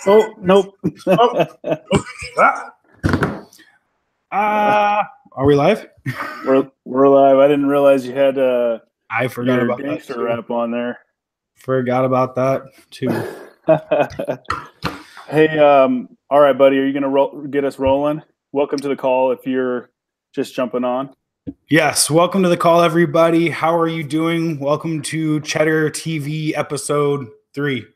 Oh, nope. Are we live? We're live. I didn't realize you had I forgot about gangster that too. rap on there. Forgot about that too. Hey, all right, buddy. Are you gonna get us rolling? Welcome to the call. If you're just jumping on. Yes, welcome to the call, everybody. How are you doing? Welcome to Cheddar TV episode 3.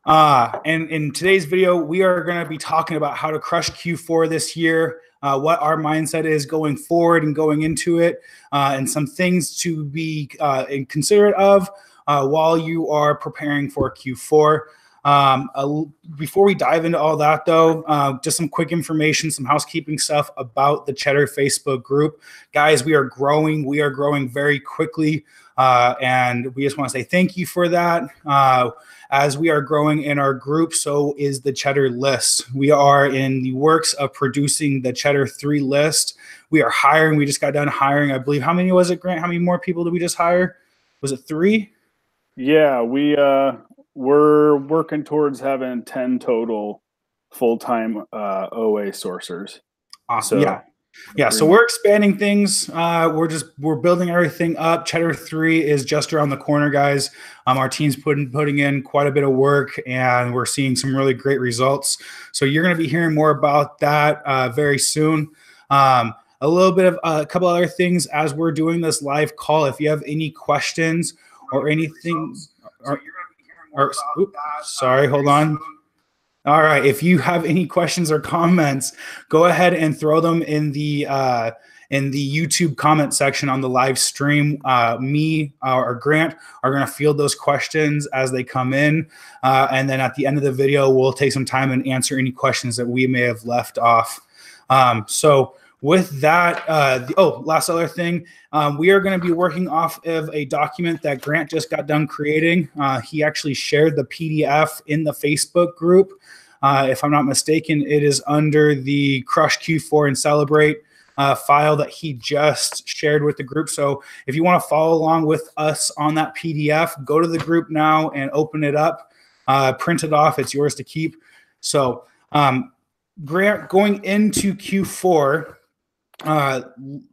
And in today's video, we are going to be talking about how to crush Q4 this year, what our mindset is going forward and going into it, and some things to be considerate of while you are preparing for Q4. Before we dive into all that, though, just some quick information, some housekeeping stuff about the Cheddar Facebook group. Guys, we are growing. We are growing very quickly, and we just want to say thank you for that. As we are growing in our group, so is the Cheddar list. We are in the works of producing the Cheddar 3 list. We are hiring. We just got done hiring, I believe. How many was it, Grant? How many more people did we just hire? Was it 3? Yeah, we're working towards having 10 total full-time OA sourcers. Awesome. So, yeah. So we're expanding things. We're building everything up. Cheddar 3 is just around the corner, guys. Our team's putting in quite a bit of work, and we're seeing some really great results. So you're going to be hearing more about that very soon. A little bit of a couple other things as we're doing this live call. If you have any questions or anything, sorry, hold on. All right, if you have any questions or comments, go ahead and throw them in the YouTube comment section on the live stream. Me or Grant are going to field those questions as they come in, and then at the end of the video, we'll take some time and answer any questions that we may have left off. So with that, last other thing, we are going to be working off of a document that Grant just got done creating. He actually shared the PDF in the Facebook group. If I'm not mistaken, it is under the Crush Q4 and Celebrate file that he just shared with the group. So if you want to follow along with us on that PDF, go to the group now and open it up, print it off. It's yours to keep. So Grant, going into Q4,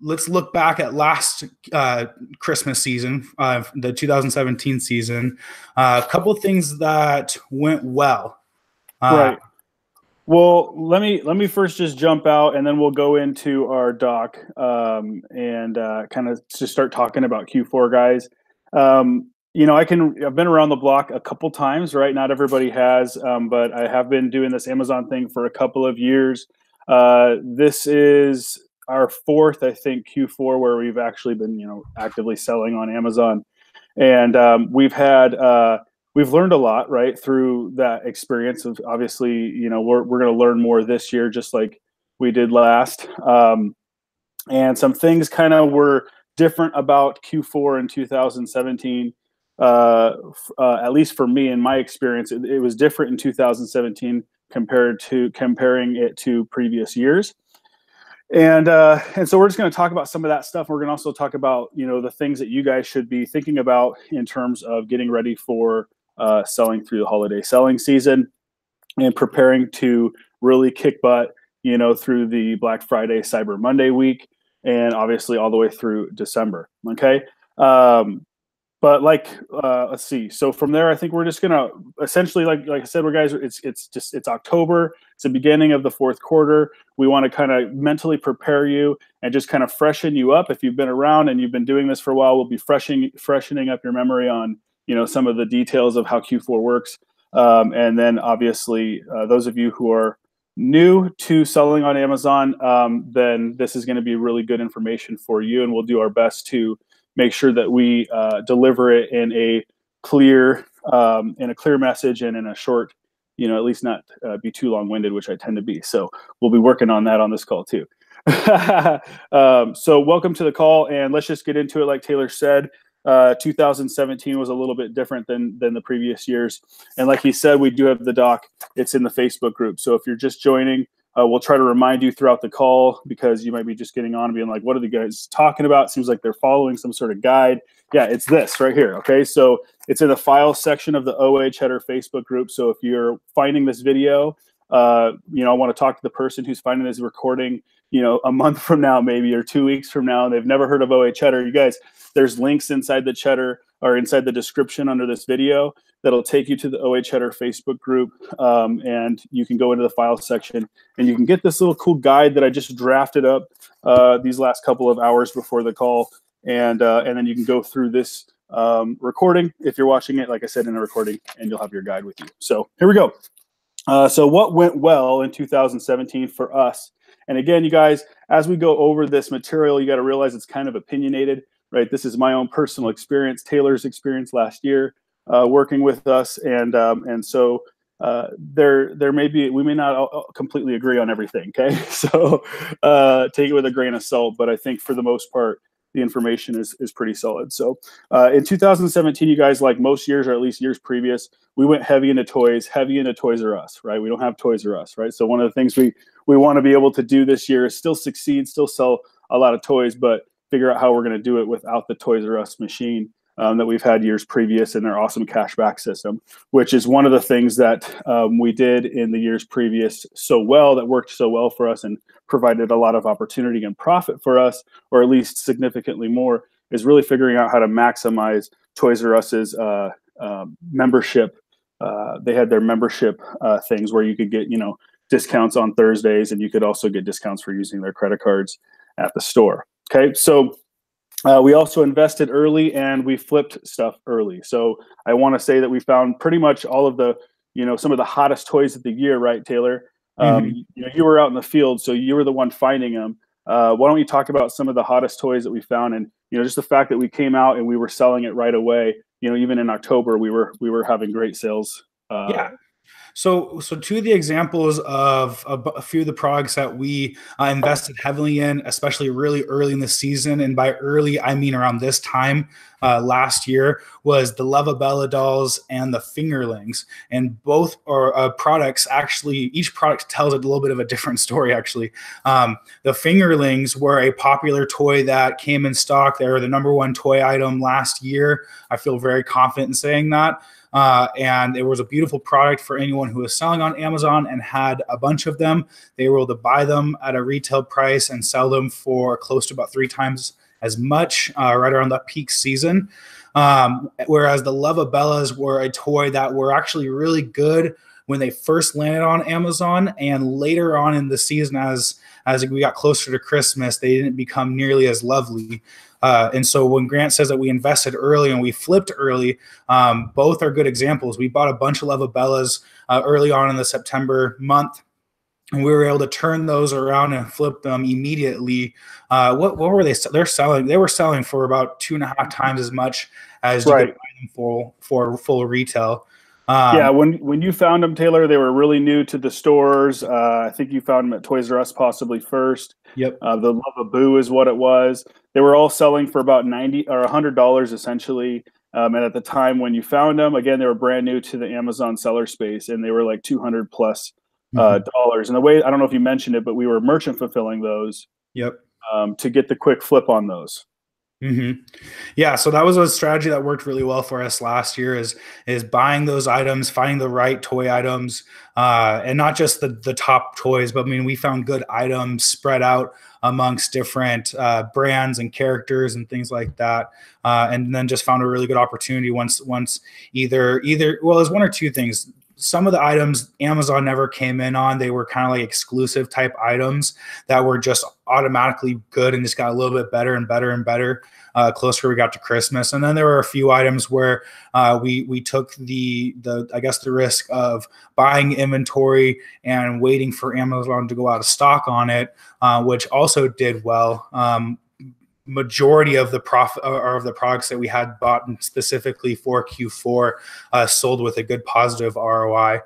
let's look back at last Christmas season, the 2017 season. A couple of things that went well. Right. Well, let me first just jump out, and then we'll go into our doc and kind of just start talking about Q4, guys. I've been around the block a couple times, right? Not everybody has, but I have been doing this Amazon thing for a couple of years. This is our 4th, I think, Q4 where we've actually been, actively selling on Amazon, and we've learned a lot, right, through that experience. Of obviously, we're going to learn more this year, just like we did last. And some things kind of were different about Q4 in 2017. At least for me, in my experience, it was different in 2017 comparing it to previous years. And so we're just going to talk about some of that stuff. We're going to also talk about, the things that you guys should be thinking about in terms of getting ready for selling through the holiday selling season and preparing to really kick butt, through the Black Friday, Cyber Monday week, and obviously all the way through December. Okay. But let's see. So from there, I think we're just gonna essentially, like I said, it's October. It's the beginning of the 4th quarter. We want to kind of mentally prepare you and just kind of freshen you up. If you've been around and you've been doing this for a while, we'll be freshening up your memory on some of the details of how Q4 works. And then obviously, those of you who are new to selling on Amazon, then this is going to be really good information for you, and we'll do our best to make sure that we deliver it in a clear message and in a short, at least not be too long-winded, which I tend to be. So we'll be working on that on this call too. So welcome to the call, and let's just get into it. Like Taylor said, 2017 was a little bit different than the previous years. And like he said, we do have the doc. It's in the Facebook group. So if you're just joining, We'll try to remind you throughout the call because you might be just getting on and being like, what are the guys talking about? Seems like they're following some sort of guide. Yeah, it's this right here. Okay, so it's in the file section of the OA Cheddar Facebook group. So if you're finding this video, I want to talk to the person who's finding this recording, a month from now, maybe, or 2 weeks from now, and they've never heard of OA Cheddar. You guys, there's links inside the Cheddar or inside the description under this video that'll take you to the OA Cheddar Facebook group, and you can go into the file section and you can get this little cool guide that I just drafted up these last couple of hours before the call, and then you can go through this recording if you're watching it, like I said, in a recording, and you'll have your guide with you. So here we go. So what went well in 2017 for us? And again, you guys, as we go over this material, you got to realize it's kind of opinionated, right? This is my own personal experience, Taylor's experience last year working with us, and so there may be, we may not completely agree on everything. Okay, so take it with a grain of salt, but I think for the most part, the information is pretty solid. So in 2017, you guys, like most years, or at least years previous, we went heavy into toys, heavy into Toys R Us, right? We don't have Toys R Us, right? So one of the things we want to be able to do this year is still succeed, still sell a lot of toys, but figure out how we're going to do it without the Toys R Us machine that we've had years previous in their awesome cashback system, which is one of the things that we did in the years previous so well, that worked so well for us and provided a lot of opportunity and profit for us, or at least significantly more, is really figuring out how to maximize Toys R Us's membership. They had their membership things where you could get, discounts on Thursdays, and you could also get discounts for using their credit cards at the store. Okay, so we also invested early and we flipped stuff early. So I want to say that we found pretty much all of the, some of the hottest toys of the year, right, Taylor? You were out in the field, so you were the one finding them. Why don't you talk about some of the hottest toys that we found, and just the fact that we came out and we were selling it right away. Even in October, we were having great sales. Yeah. So two of the examples of a few of the products that we invested heavily in, especially really early in the season, and by early, I mean around this time last year, was the Luvabella dolls and the fingerlings. And both are products, actually, each product tells a little bit of a different story, actually. The fingerlings were a popular toy that came in stock. They were the #1 toy item last year. I feel very confident in saying that. And it was a beautiful product for anyone who was selling on Amazon and had a bunch of them. They were able to buy them at a retail price and sell them for close to about 3 times as much right around that peak season. Whereas the Luvabellas were a toy that were actually really good when they first landed on Amazon, and later on in the season, as we got closer to Christmas, they didn't become nearly as lovely. And so when Grant says that we invested early and we flipped early, both are good examples. We bought a bunch of Luvabellas early on in the September month, and we were able to turn those around and flip them immediately. What were they? They were selling for about 2.5 times as much as you could buy them for full retail. Yeah, when you found them, Taylor, they were really new to the stores. I think you found them at Toys R Us possibly first. Yep. The Luvaboo is what it was. They were all selling for about $90 or $100 essentially. And at the time when you found them, again, they were brand new to the Amazon seller space, and they were like $200 plus dollars. And the way, I don't know if you mentioned it, but we were merchant fulfilling those. Yep. To get the quick flip on those. Yeah, so that was a strategy that worked really well for us last year, is buying those items, finding the right toy items, and not just the top toys, but I mean, we found good items spread out amongst different brands and characters and things like that, and then just found a really good opportunity once either well, there's one or two things. Some of the items Amazon never came in on. They were kind of like exclusive type items that were just automatically good and just got a little bit better and better and better closer we got to Christmas. And then there were a few items where we took the I guess the risk of buying inventory and waiting for Amazon to go out of stock on it, which also did well. Majority of the profit or of the products that we had bought specifically for Q4 sold with a good positive ROI.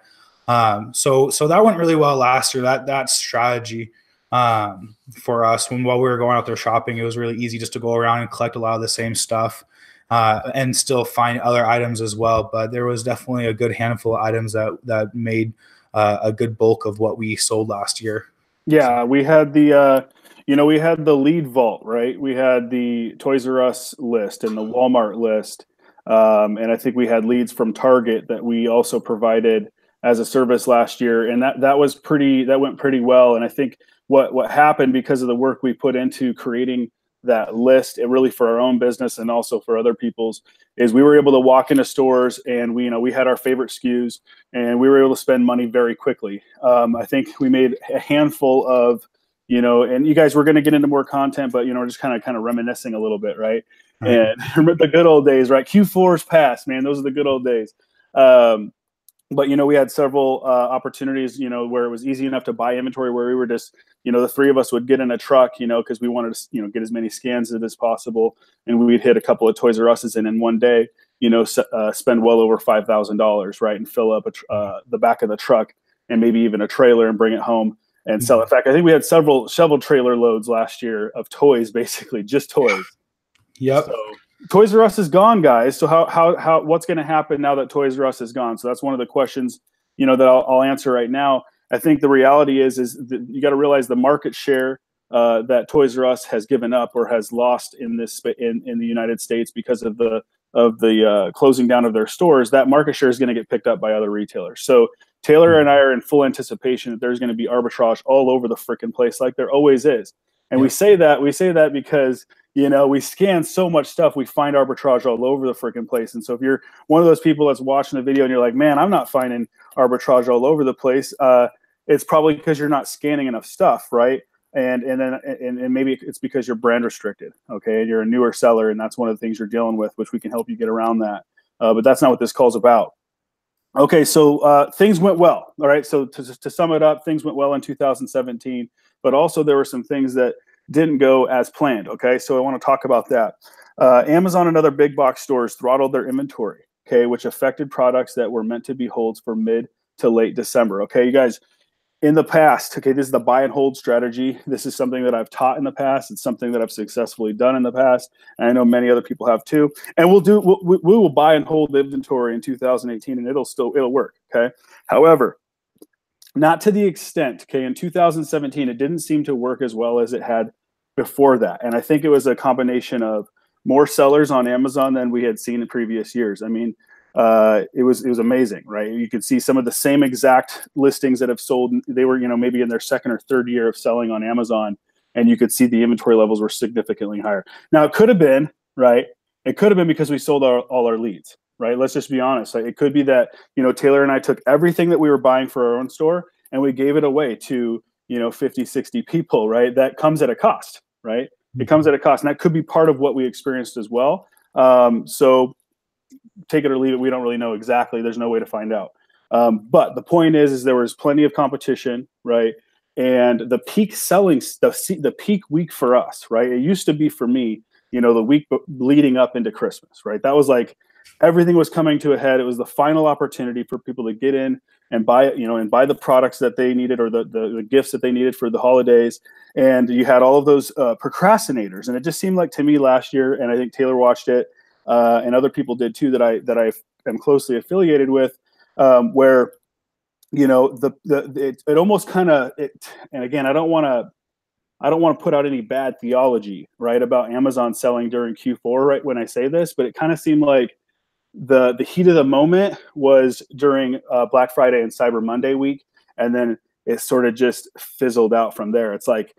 So that went really well last year. That strategy for us while we were going out there shopping, it was really easy just to go around and collect a lot of the same stuff and still find other items as well. But there was definitely a good handful of items that made a good bulk of what we sold last year. Yeah, we had the we had the lead vault, right? We had the Toys R Us list and the Walmart list, and I think we had leads from Target that we also provided as a service last year, and that went pretty well. And I think what happened because of the work we put into creating that list, it really for our own business and also for other people's, is we were able to walk into stores and we had our favorite SKUs and we were able to spend money very quickly. I think we made a handful of, and you guys were going to get into more content, but we're just kind of reminiscing a little bit, right? And remember the good old days, right? Q4's past, man. Those are the good old days. But we had several opportunities, where it was easy enough to buy inventory, where we were just, the three of us would get in a truck, because we wanted to, get as many scans as possible, and we'd hit a couple of Toys R Us's, and in one day, spend well over $5,000, right, and fill up the back of the truck and maybe even a trailer and bring it home and sell. In fact, I think we had several trailer loads last year of toys, basically just toys. Yep. So, Toys R Us is gone, guys. So what's going to happen now that Toys R Us is gone? So that's one of the questions, that I'll answer right now. I think the reality is that you got to realize the market share that Toys R Us has given up or has lost in the United States because of the closing down of their stores. That market share is going to get picked up by other retailers. So Taylor and I are in full anticipation that there's going to be arbitrage all over the freaking place, like there always is. And we say that because we scan so much stuff, we find arbitrage all over the freaking place. And so if you're one of those people that's watching the video and you're like, man, I'm not finding arbitrage all over the place, it's probably because you're not scanning enough stuff, right? And maybe it's because you're brand restricted, okay? And you're a newer seller, and that's one of the things you're dealing with, which we can help you get around that. But that's not what this call's about. Okay, so things went well, all right? So to sum it up, things went well in 2017, but also there were some things that didn't go as planned, okay? So I want to talk about that. Amazon and other big box stores throttled their inventory, okay, which affected products that were meant to be holds for mid to late December, okay? You guys, in the past, okay, this is the buy and hold strategy. This is something that I've taught in the past. It's something that I've successfully done in the past, and I know many other people have too. And we will buy and hold inventory in 2018, and it'll work, okay? However, not to the extent, okay, in 2017, it didn't seem to work as well as it had before that. And I think it was a combination of more sellers on Amazon than we had seen in previous years. I mean, it was amazing, right? You could see some of the same exact listings that have sold. They were, maybe in their second or third year of selling on Amazon, and you could see the inventory levels were significantly higher. Now, it could have been, right? It could have been because we sold all our leads, right? Let's just be honest. Like, it could be that, Taylor and I took everything that we were buying for our own store and we gave it away to, 50, 60 people, right? That comes at a cost, right? It comes at a cost. And that could be part of what we experienced as well. So take it or leave it. We don't really know exactly. There's no way to find out. But the point is there was plenty of competition, right? And the peak selling, the peak week for us, right? It used to be for me, the week leading up into Christmas, right? That was like everything was coming to a head. It was the final opportunity for people to get in and buy, and buy the products that they needed or the gifts that they needed for the holidays. And you had all of those procrastinators. And it just seemed like to me last year, and I think Taylor watched it, and other people did too that I am closely affiliated with, where it almost kind of and again, I don't want to put out any bad theology, right, about Amazon selling during Q4, right, when I say this, but it kind of seemed like the heat of the moment was during Black Friday and Cyber Monday week, and then it sort of just fizzled out from there. It's like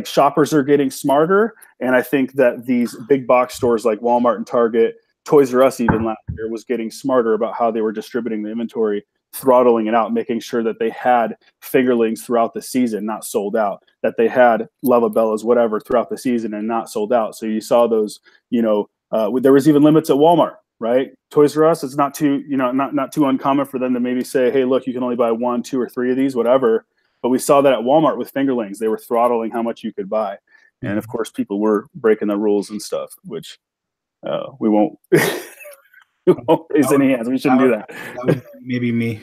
shoppers are getting smarter, and I think that these big box stores like Walmart and Target, Toys R Us even last year was getting smarter about how they were distributing the inventory, throttling it out, making sure that they had fingerlings throughout the season, not sold out, that they had Lovabellas, whatever, throughout the season and not sold out. So you saw those, there was even limits at Walmart, right? Toys R Us, it's not too, not too uncommon for them to maybe say, hey, look, you can only buy 1, 2, or 3 of these, whatever. But we saw that at Walmart with fingerlings. They were throttling how much you could buy. And of course, people were breaking the rules and stuff, which we won't, we won't raise any hands. We shouldn't do that. That would maybe me.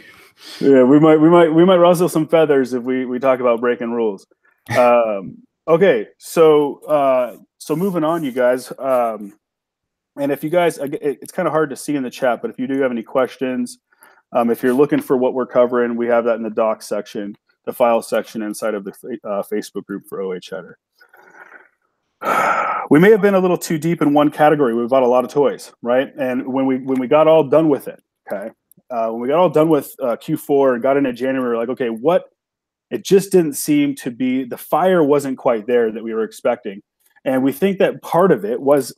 Yeah, we might rustle some feathers if we talk about breaking rules. Okay, so moving on, you guys. And if you guys, it's kind of hard to see in the chat, but if you do have any questions, if you're looking for what we're covering, we have that in the docs section. the file section inside of the Facebook group for OA Cheddar. We may have been a little too deep in one category. We bought a lot of toys, right? And when we got all done with it, okay, when we got all done with Q4 and got into January, we were like, okay, what? It just didn't seem to be, the fire wasn't quite there that we were expecting. And we think that part of it was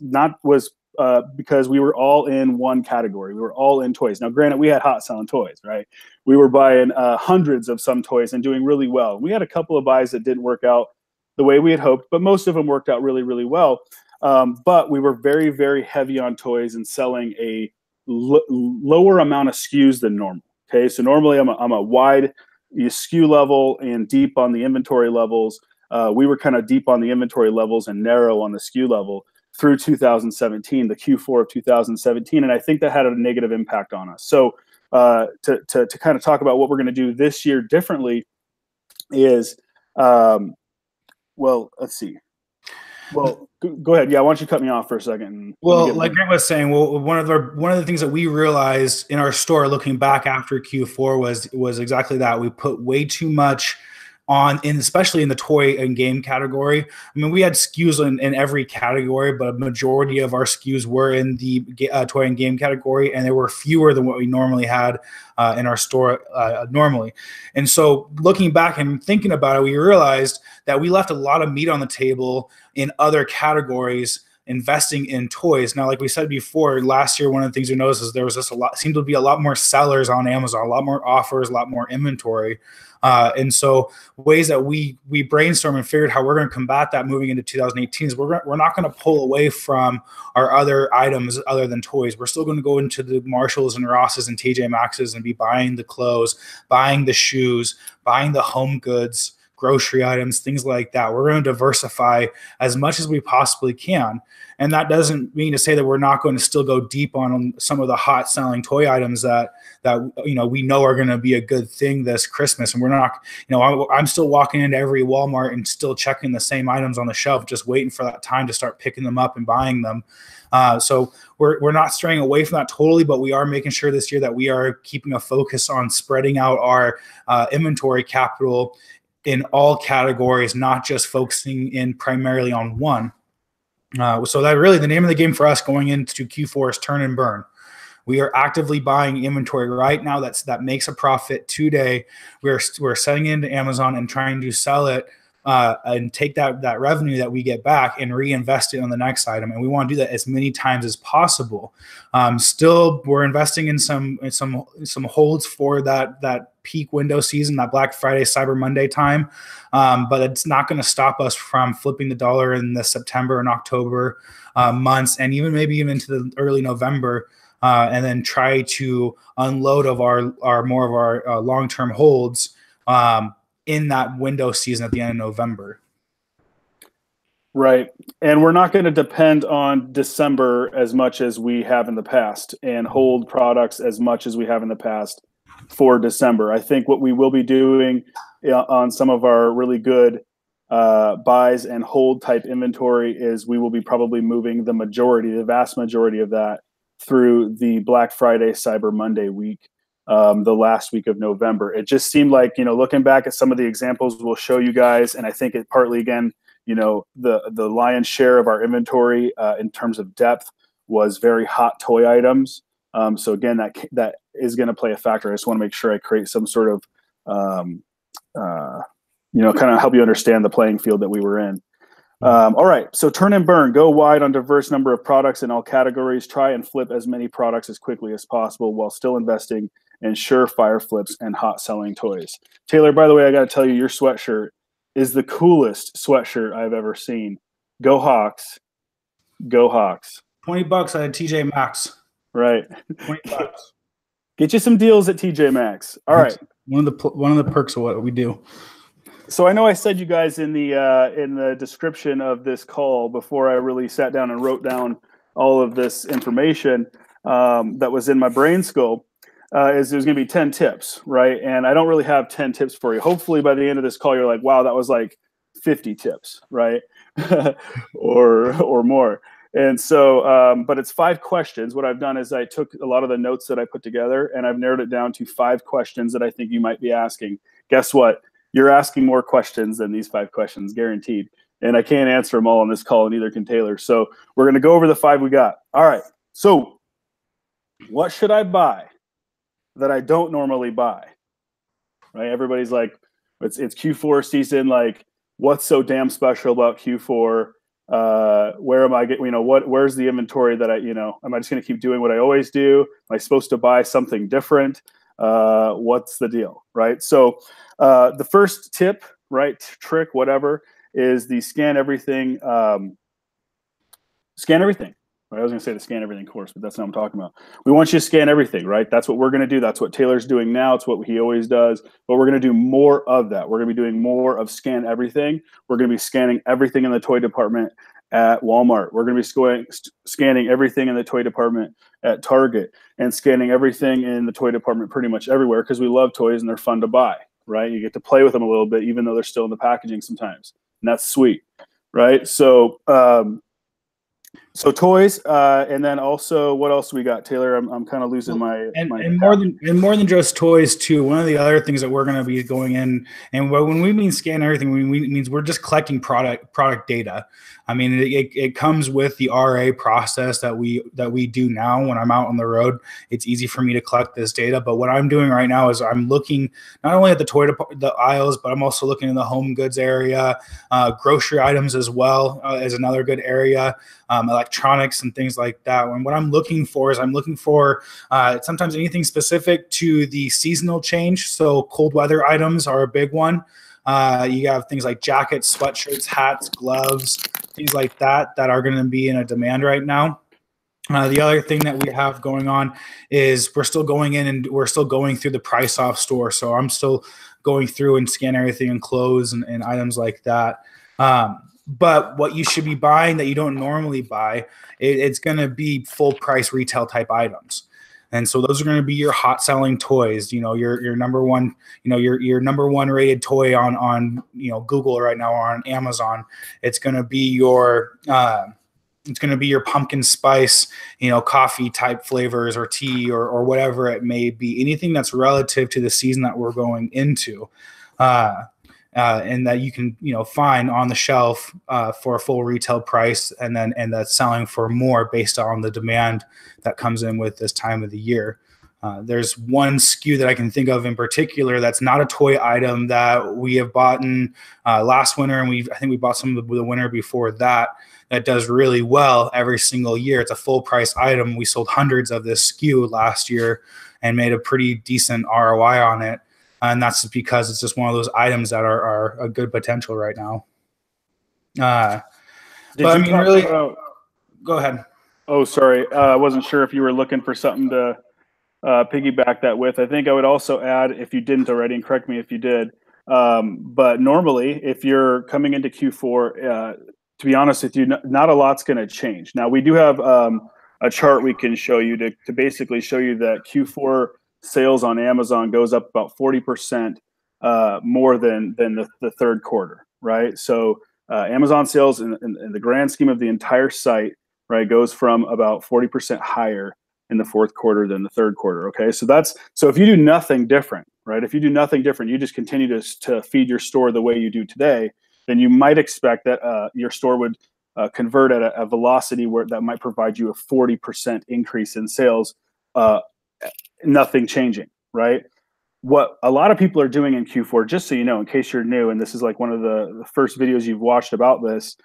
because we were all in one category. We were all in toys. Now, granted, we had hot selling toys, right? We were buying hundreds of some toys and doing really well. We had a couple of buys that didn't work out the way we had hoped, but most of them worked out really, really well. But we were very, very heavy on toys and selling a lower amount of SKUs than normal. Okay, so normally I'm a wide SKU level and deep on the inventory levels. We were kind of deep on the inventory levels and narrow on the SKU level through 2017, the Q4 of 2017, and I think that had a negative impact on us. So to kind of talk about what we're going to do this year differently is, well, let's see. Well, go ahead. Yeah, why don't you cut me off for a second? Well, like Grant was saying, well, one of the things that we realized in our store, looking back after Q4, was exactly that. We put way too much on, especially in the toy and game category. I mean, we had SKUs in every category, but a majority of our SKUs were in the toy and game category, and there were fewer than what we normally had in our store normally. And so looking back and thinking about it, we realized that we left a lot of meat on the table in other categories investing in toys. Now, like we said before, last year, one of the things we noticed is there was just seemed to be a lot more sellers on Amazon, a lot more offers, a lot more inventory. And so ways that we brainstormed and figured how we're going to combat that moving into 2018 is we're not going to pull away from our other items other than toys. We're still going to go into the Marshalls and Rosses and TJ Maxx's and be buying the clothes, buying the shoes, buying the home goods, grocery items, things like that. We're going to diversify as much as we possibly can. And that doesn't mean to say that we're not going to still go deep on some of the hot selling toy items that we know are going to be a good thing this Christmas. And we're not, I'm still walking into every Walmart and still checking the same items on the shelf, just waiting for that time to start picking them up and buying them. So we're not straying away from that totally, but we are making sure this year that we are keeping a focus on spreading out our inventory capital in all categories, not just focusing in primarily on one. So that really the name of the game for us going into Q4 is turn and burn. We are actively buying inventory right now that makes a profit today. We're setting it into Amazon and trying to sell it and take that revenue that we get back and reinvest it on the next item. And we want to do that as many times as possible. Still, we're investing in some holds for that peak window season, that Black Friday, Cyber Monday time. But it's not going to stop us from flipping the dollar in the September and October months, and maybe even into the early November, and then try to unload of our more of our long-term holds in that window season at the end of November. Right. And we're not going to depend on December as much as we have in the past and hold products as much as we have in the past for December. I think what we will be doing on some of our really good buys and hold type inventory is we will be probably moving the vast majority of that through the Black Friday, Cyber Monday week. The last week of November. It just seemed like, looking back at some of the examples we'll show you guys, and I think it partly, again, the lion's share of our inventory in terms of depth was very hot toy items. So again, that is going to play a factor. I just want to make sure I create some sort of, kind of help you understand the playing field that we were in. All right, so turn and burn, go wide on diverse number of products in all categories, try and flip as many products as quickly as possible while still investing in surefire flips and hot selling toys. Taylor, by the way, I got to tell you, your sweatshirt is the coolest sweatshirt I've ever seen. Go Hawks. Go Hawks. $20 at TJ Maxx. Right. $20. Get you some deals at TJ Maxx. All right. One of the perks of what we do. So I know I said you guys in the description of this call before I really sat down and wrote down all of this information that was in my brain scope. Is there's going to be 10 tips, right? And I don't really have 10 tips for you. Hopefully by the end of this call, you're like, wow, that was like 50 tips, right? or more. And so, but it's 5 questions. What I've done is I took a lot of the notes that I put together and I've narrowed it down to 5 questions that I think you might be asking. Guess what? you're asking more questions than these 5 questions, guaranteed. And I can't answer them all on this call, and neither can Taylor. So we're going to go over the 5 we got. All right. So what should I buy that I don't normally buy? Right? Everybody's like, it's Q4 season. Like, what's so damn special about Q4? Where am I getting, where's the inventory that am I just going to keep doing what I always do? Am I supposed to buy something different? What's the deal? Right. So, the first tip, right, trick, whatever, is the scan everything. Scan everything. Right? I was going to say the scan everything course, but that's not what I'm talking about. We want you to scan everything, right? That's what we're going to do. That's what Taylor's doing now. It's what he always does. But we're going to do more of that. We're going to be doing more of scan everything. We're going to be scanning everything in the toy department at Walmart. We're going to be scanning everything in the toy department at Target, and scanning everything in the toy department pretty much everywhere, because we love toys and they're fun to buy, right? You get to play with them a little bit, even though they're still in the packaging sometimes. And that's sweet, right? So, so toys, and then also, what else we got, Taylor? I'm kind of losing my more than just toys too. One of the other things that we're going to be going in, and when we mean scan everything, we means we're just collecting product data. I mean, it comes with the RA process that we do now. When I'm out on the road, it's easy for me to collect this data. But what I'm doing right now is I'm looking not only at the aisles, but I'm also looking in the home goods area, grocery items as well as another good area, electronics and things like that. And what I'm looking for is sometimes anything specific to the seasonal change. So cold weather items are a big one. You have things like jackets, sweatshirts, hats, gloves, things like that are going to be in a demand right now. The other thing that we have going on is we're still going in and we're still going through the price off store. So I'm still going through and scan everything in clothes and items like that. But what you should be buying that you don't normally buy, it's going to be full price retail type items. And so those are going to be your hot selling toys, your number one, your number one rated toy on Google right now, or on Amazon. It's going to be your pumpkin spice, coffee type flavors, or tea, or whatever it may be. Anything that's relative to the season that we're going into. And that you can find on the shelf for a full retail price, and that's selling for more based on the demand that comes in with this time of the year. There's one SKU that I can think of in particular that's not a toy item that we have bought in last winter, and I think we bought some of the winter before that does really well every single year. It's a full price item. We sold hundreds of this SKU last year and made a pretty decent ROI on it. And that's because it's just one of those items that are a good potential right now. Go ahead. Oh, sorry. I wasn't sure if you were looking for something to piggyback that with. I think I would also add, if you didn't already, and correct me if you did, but normally if you're coming into Q4, to be honest with you, not a lot's going to change. Now, we do have a chart we can show you to basically show you that Q4 sales on Amazon goes up about 40% more than the third quarter, right? So Amazon sales in the grand scheme of the entire site, right, goes from about 40% higher in the fourth quarter than the third quarter. Okay, so if you do nothing different, right? If you do nothing different, you just continue to feed your store the way you do today, then you might expect that your store would convert at a velocity where that might provide you a 40% increase in sales. Nothing changing, right? What a lot of people are doing in Q4, just so you know, in case you're new, and this is like one of the first videos you've watched about this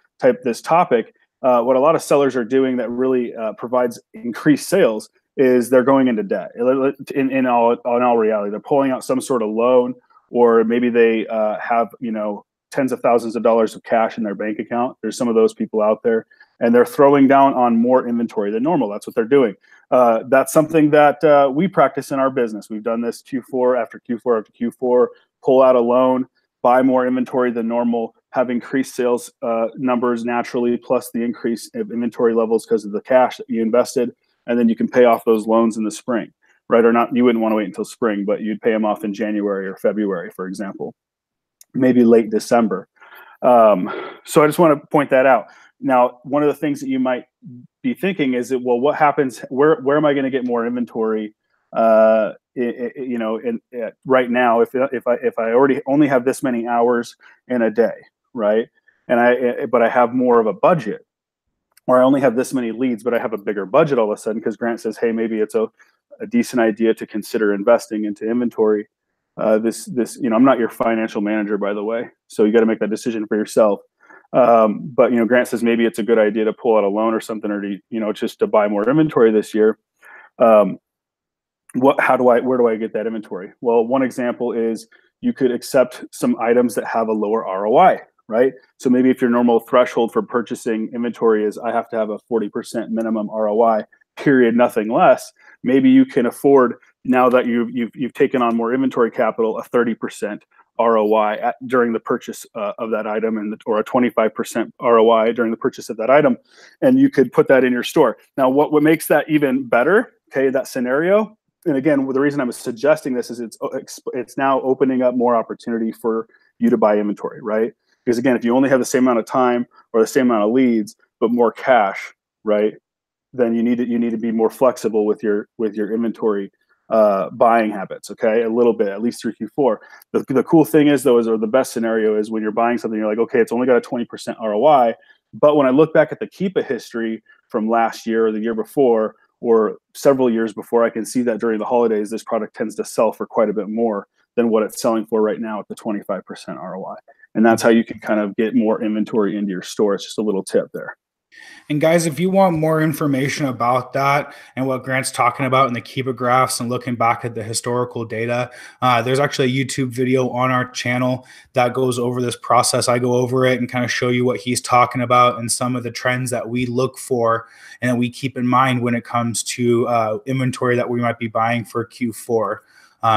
topic, what a lot of sellers are doing that really provides increased sales is they're going into debt. In all reality, they're pulling out some sort of loan, or maybe they have tens of thousands of dollars of cash in their bank account. There's some of those people out there, and they're throwing down on more inventory than normal. That's what they're doing. That's something that we practice in our business. We've done this Q4 after Q4 after Q4, pull out a loan, buy more inventory than normal, have increased sales numbers naturally, plus the increase of inventory levels because of the cash that you invested, and then you can pay off those loans in the spring, right? Or not, you wouldn't want to wait until spring, but you'd pay them off in January or February, for example, maybe late December. So I just want to point that out. Now, one of the things that you might be thinking is that, well, what happens? Where am I going to get more inventory you know, right now, if I already only have this many hours in a day, right, and but I have more of a budget, or I only have this many leads, but I have a bigger budget all of a sudden because Grant says, hey, maybe it's a decent idea to consider investing into inventory. You know, I'm not your financial manager, by the way, so you got to make that decision for yourself. But you know, Grant says maybe it's a good idea to pull out a loan or something, or to, you know, just to buy more inventory this year. Where do I get that inventory? Well, one example is you could accept some items that have a lower ROI, right? So maybe if your normal threshold for purchasing inventory is I have to have a 40% minimum ROI, period, nothing less. Maybe you can afford, now that you've taken on more inventory capital, a 30% ROI during the purchase of that item, or a 25% ROI during the purchase of that item, and you could put that in your store. Now, what makes that even better? Okay, that scenario. And again, the reason I'm suggesting this is it's now opening up more opportunity for you to buy inventory, right? Because again, if you only have the same amount of time or the same amount of leads, but more cash, right, then you need to be more flexible with your inventory buying habits. Okay, a little bit, at least through Q4. The cool thing is though, or the best scenario is when you're buying something, you're like, okay, it's only got a 20% ROI, but when I look back at the Keepa history from last year or the year before, or several years before, I can see that during the holidays, this product tends to sell for quite a bit more than what it's selling for right now at the 25% ROI. And that's how you can kind of get more inventory into your store. It's just a little tip there. And guys, if you want more information about that and what Grant's talking about in the Keepa graphs and looking back at the historical data, there's actually a YouTube video on our channel that goes over this process. I go over it and kind of show you what he's talking about and some of the trends that we look for and that we keep in mind when it comes to inventory that we might be buying for Q4.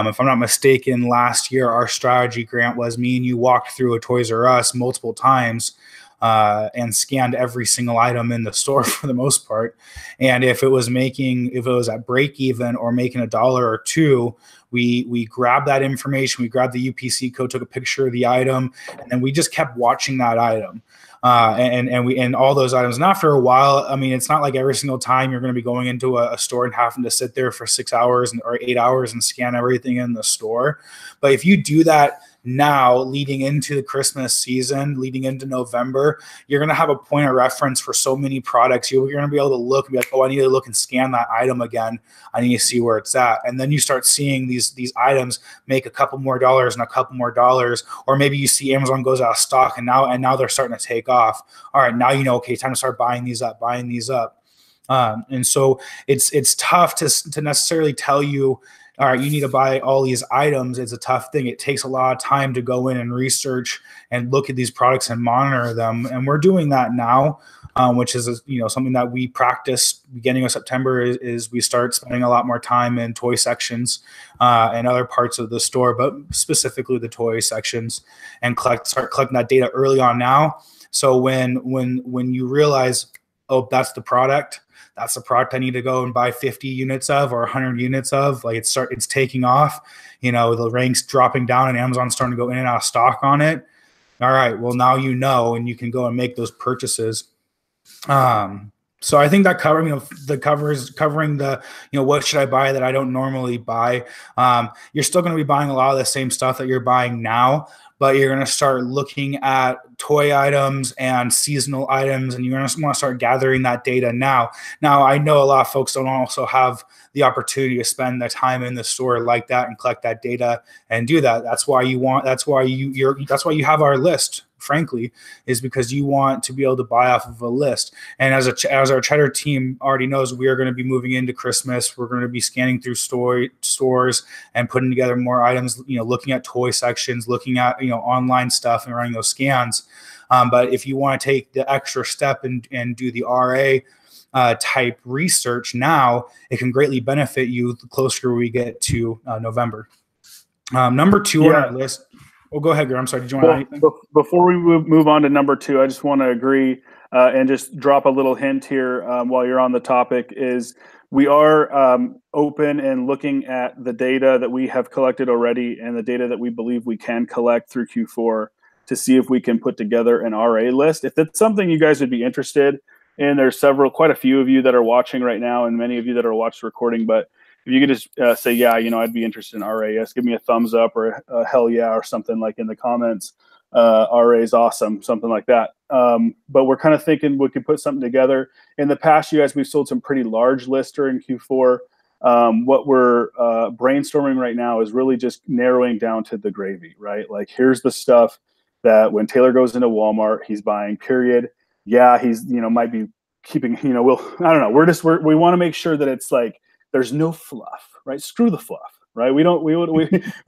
If I'm not mistaken, last year, our strategy, Grant, was me and you walked through a Toys R Us multiple times and scanned every single item in the store for the most part. And if it was at break even or making $1 or $2, we grabbed that information, we grabbed the UPC code, took a picture of the item, and then we just kept watching that item. And all those items. And after a while, I mean, it's not like every single time you're going to be going into a store and having to sit there for 6 hours or 8 hours and scan everything in the store. But if you do that now, leading into the Christmas season, leading into November, you're going to have a point of reference for so many products. You're going to be able to look and be like, oh, I need to look and scan that item again. I need to see where it's at. And then you start seeing these items make a couple more dollars and a couple more dollars, or maybe you see Amazon goes out of stock and now they're starting to take off. All right, now you know, okay, time to start buying these up. And so it's tough to necessarily tell you, all right, you need to buy all these items. It's a tough thing. It takes a lot of time to go in and research and look at these products and monitor them. And we're doing that now, which is something that we practice beginning of September. Is we start spending a lot more time in toy sections and other parts of the store, but specifically the toy sections, and start collecting that data early on now. So when you realize, oh, that's the product I need to go and buy 50 units of or 100 units of, like it's taking off, the ranks dropping down and Amazon's starting to go in and out of stock on it. All right, well, now you know, and you can go and make those purchases. So I think that covering the, what should I buy that I don't normally buy? You're still going to be buying a lot of the same stuff that you're buying now, but you're going to start looking at toy items and seasonal items, and you're going to want to start gathering that data now. Now, I know a lot of folks don't also have the opportunity to spend the time in the store like that and collect that data and do that. That's why you have our list, frankly, is because you want to be able to buy off of a list. And as our Cheddar team already knows, we are going to be moving into Christmas. We're going to be scanning through stores and putting together more items, looking at toy sections, looking at, online stuff and running those scans. But if you want to take the extra step and do the RA type research now, it can greatly benefit you the closer we get to November. Number 2 on our list. Well, go ahead, Grant. I'm sorry. Did you want to add anything? Before we move on to number 2, I just want to agree and just drop a little hint here while you're on the topic is we are open and looking at the data that we have collected already and the data that we believe we can collect through Q4 to see if we can put together an RA list. If it's something you guys would be interested in, there's quite a few of you that are watching right now and many of you that are watching the recording, but if you could just say, yeah, you know, I'd be interested in RAS, give me a thumbs up or a hell yeah or something like in the comments. RA is awesome, something like that. But we're kind of thinking we could put something together. In the past, you guys, we've sold some pretty large lists during Q4. What we're brainstorming right now is really just narrowing down to the gravy, right? Like, here's the stuff that when Taylor goes into Walmart, he's buying, period. Yeah, he's, you know, might be keeping, you know, I don't know. We want to make sure that it's like, there's no fluff, right? Screw the fluff. Right, we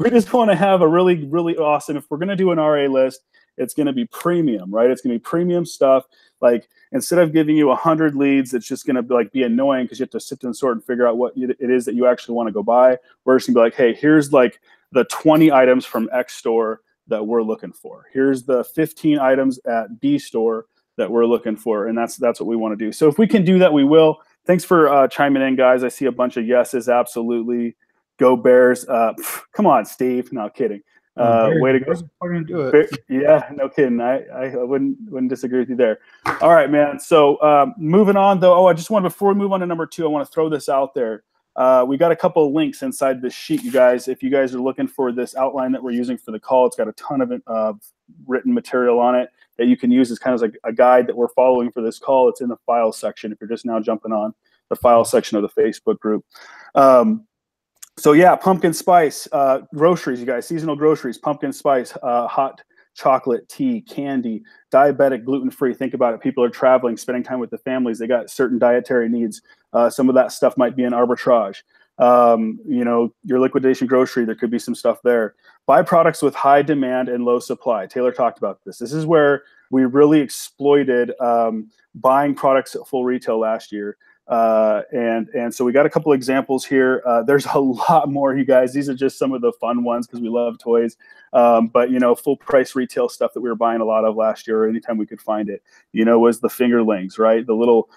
just want to have a really, really awesome. If we're going to do an RA list, it's going to be premium, right? It's going to be premium stuff. Like, instead of giving you 100 leads, it's just going to be annoying because you have to sit and sort and figure out what it is that you actually want to go buy. We're just going to be like, hey, here's like the 20 items from X store that we're looking for. Here's the 15 items at B store that we're looking for, and that's what we want to do. So if we can do that, we will. Thanks for chiming in, guys. I see a bunch of yeses. Absolutely. Go Bears. Come on, Steve. No, kidding. Way to go. We're going to do it. Yeah, no kidding. I wouldn't disagree with you there. All right, man. So moving on, though. I just want to, before we move on to number 2, I want to throw this out there. We got a couple of links inside this sheet, you guys. If you guys are looking for this outline that we're using for the call, it's got a ton of written material on it that you can use as kind of like a guide that we're following for this call. It's in the file section if you're just now jumping on the file section of the Facebook group. So yeah, pumpkin spice, groceries, you guys, seasonal groceries, pumpkin spice, hot chocolate, tea, candy, diabetic, gluten-free. Think about it. People are traveling, spending time with the families. They got certain dietary needs. Some of that stuff might be an arbitrage. You know, your liquidation grocery, there could be some stuff there. Buy products with high demand and low supply. Taylor talked about this. This is where we really exploited buying products at full retail last year. And so we got a couple examples here. There's a lot more, you guys. These are just some of the fun ones because we love toys. But, you know, full price retail stuff that we were buying a lot of last year, or anytime we could find it, you know, was the fingerlings, right? The little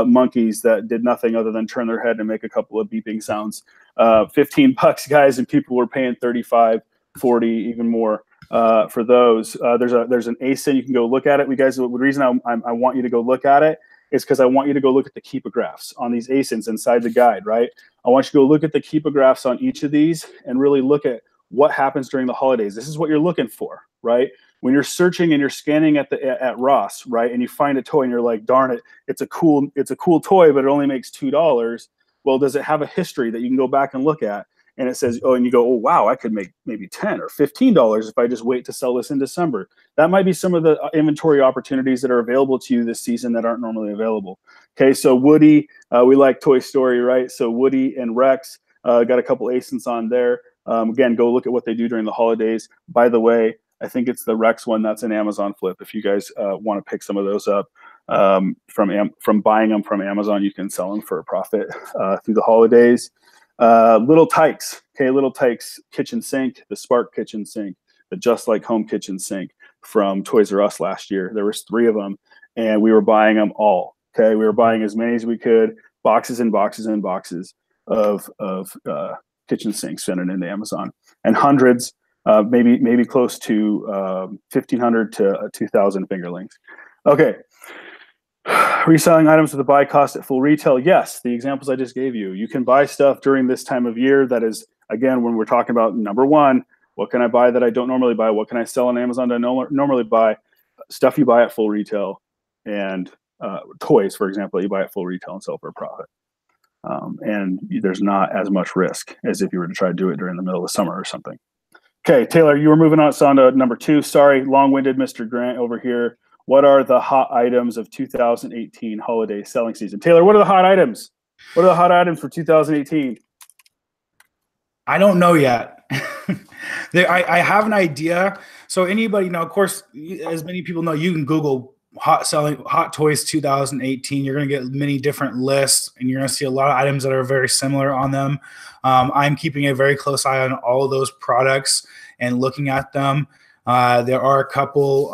monkeys that did nothing other than turn their head and make a couple of beeping sounds. $15, guys, and people were paying 35, 40, even more. For those, there's an ASIN. You can go look at it. We guys, the reason I want you to go look at it is because I want you to go look at the keepographs on these ASINs inside the guide, right? I want you to go look at the keepographs on each of these and really look at what happens during the holidays. This is what you're looking for, right? When you're searching and you're scanning at Ross, right, and you find a toy and you're like, darn it, it's a cool toy, but it only makes $2. Well, does it have a history that you can go back and look at? And it says, oh, and you go, oh, wow, I could make maybe $10 or $15 if I just wait to sell this in December. That might be some of the inventory opportunities that are available to you this season that aren't normally available. Okay, so Woody, we like Toy Story, right? So Woody and Rex, got a couple ASINs on there. Again, go look at what they do during the holidays. By the way, I think it's the Rex one that's an Amazon flip. If you guys want to pick some of those up from buying them from Amazon, you can sell them for a profit through the holidays. Little Tykes, okay, Little Tykes kitchen sink, the Spark kitchen sink, the Just Like Home kitchen sink from Toys R Us last year. There was 3 of them, and we were buying them all. Okay, we were buying as many as we could, boxes and boxes and boxes of kitchen sinks sending into Amazon, and hundreds, maybe close to 1,500 to 2,000 fingerlings. Okay. Reselling items with a buy cost at full retail. Yes, the examples I just gave you. You can buy stuff during this time of year. That is, again, when we're talking about number 1, what can I buy that I don't normally buy? What can I sell on Amazon that I normally buy? Stuff you buy at full retail, and toys, for example, you buy at full retail and sell for a profit. And there's not as much risk as if you were to try to do it during the middle of summer or something. Okay, Taylor, you were moving on to number 2. Sorry, long-winded Mr. Grant over here. What are the hot items of 2018 holiday selling season? Taylor, what are the hot items? What are the hot items for 2018? I don't know yet. I have an idea. So anybody know, of course, as many people know, you can Google hot toys 2018. You're going to get many different lists, and you're going to see a lot of items that are very similar on them. I'm keeping a very close eye on all of those products and looking at them. There are a couple.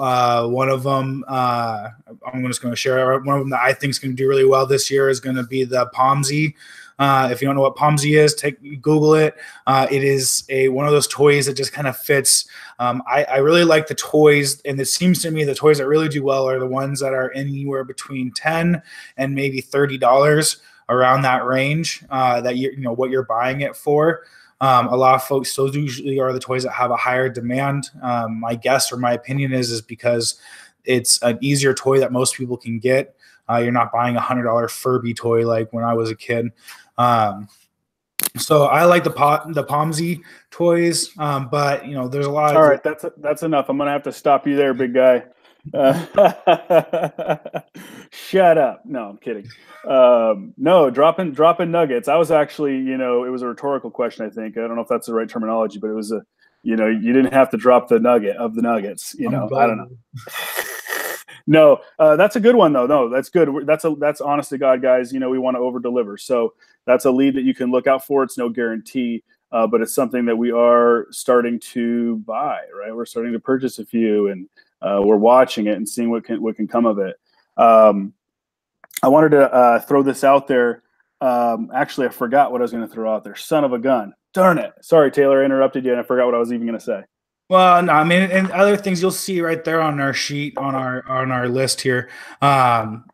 One of them, I'm just going to share. One of them that I think is going to do really well this year is going to be the Pomsy. If you don't know what Pomsy is, Google it. It is one of those toys that just kind of fits. I really like the toys, and it seems to me the toys that really do well are the ones that are anywhere between $10 and maybe $30. around that range that you know what you're buying it for. A lot of folks, those usually are the toys that have a higher demand. My guess or my opinion is because it's an easier toy that most people can get. You're not buying $100 Furby toy like when I was a kid. So I like the Pomsy toys, but you know, there's a lot of. All right, that's enough. I'm gonna have to stop you there, big guy. Shut up. No, I'm kidding. No, dropping nuggets. I was actually, you know, it was a rhetorical question. I think I don't know if that's the right terminology, but it was a, you know, you didn't have to drop the nugget of the nuggets. You know, I don't know. No, that's a good one though. No, that's good. That's honest to God, guys. You know, we want to over deliver. So that's a lead that you can look out for. It's no guarantee, but it's something that we are starting to buy. Right, we're starting to purchase a few, and we're watching it and seeing what can come of it. I wanted to throw this out there. Actually, I forgot what I was going to throw out there. Son of a gun! Darn it! Sorry, Taylor, I interrupted you, and I forgot what I was even going to say. Well, no, I mean, and other things you'll see right there on our sheet on our list here.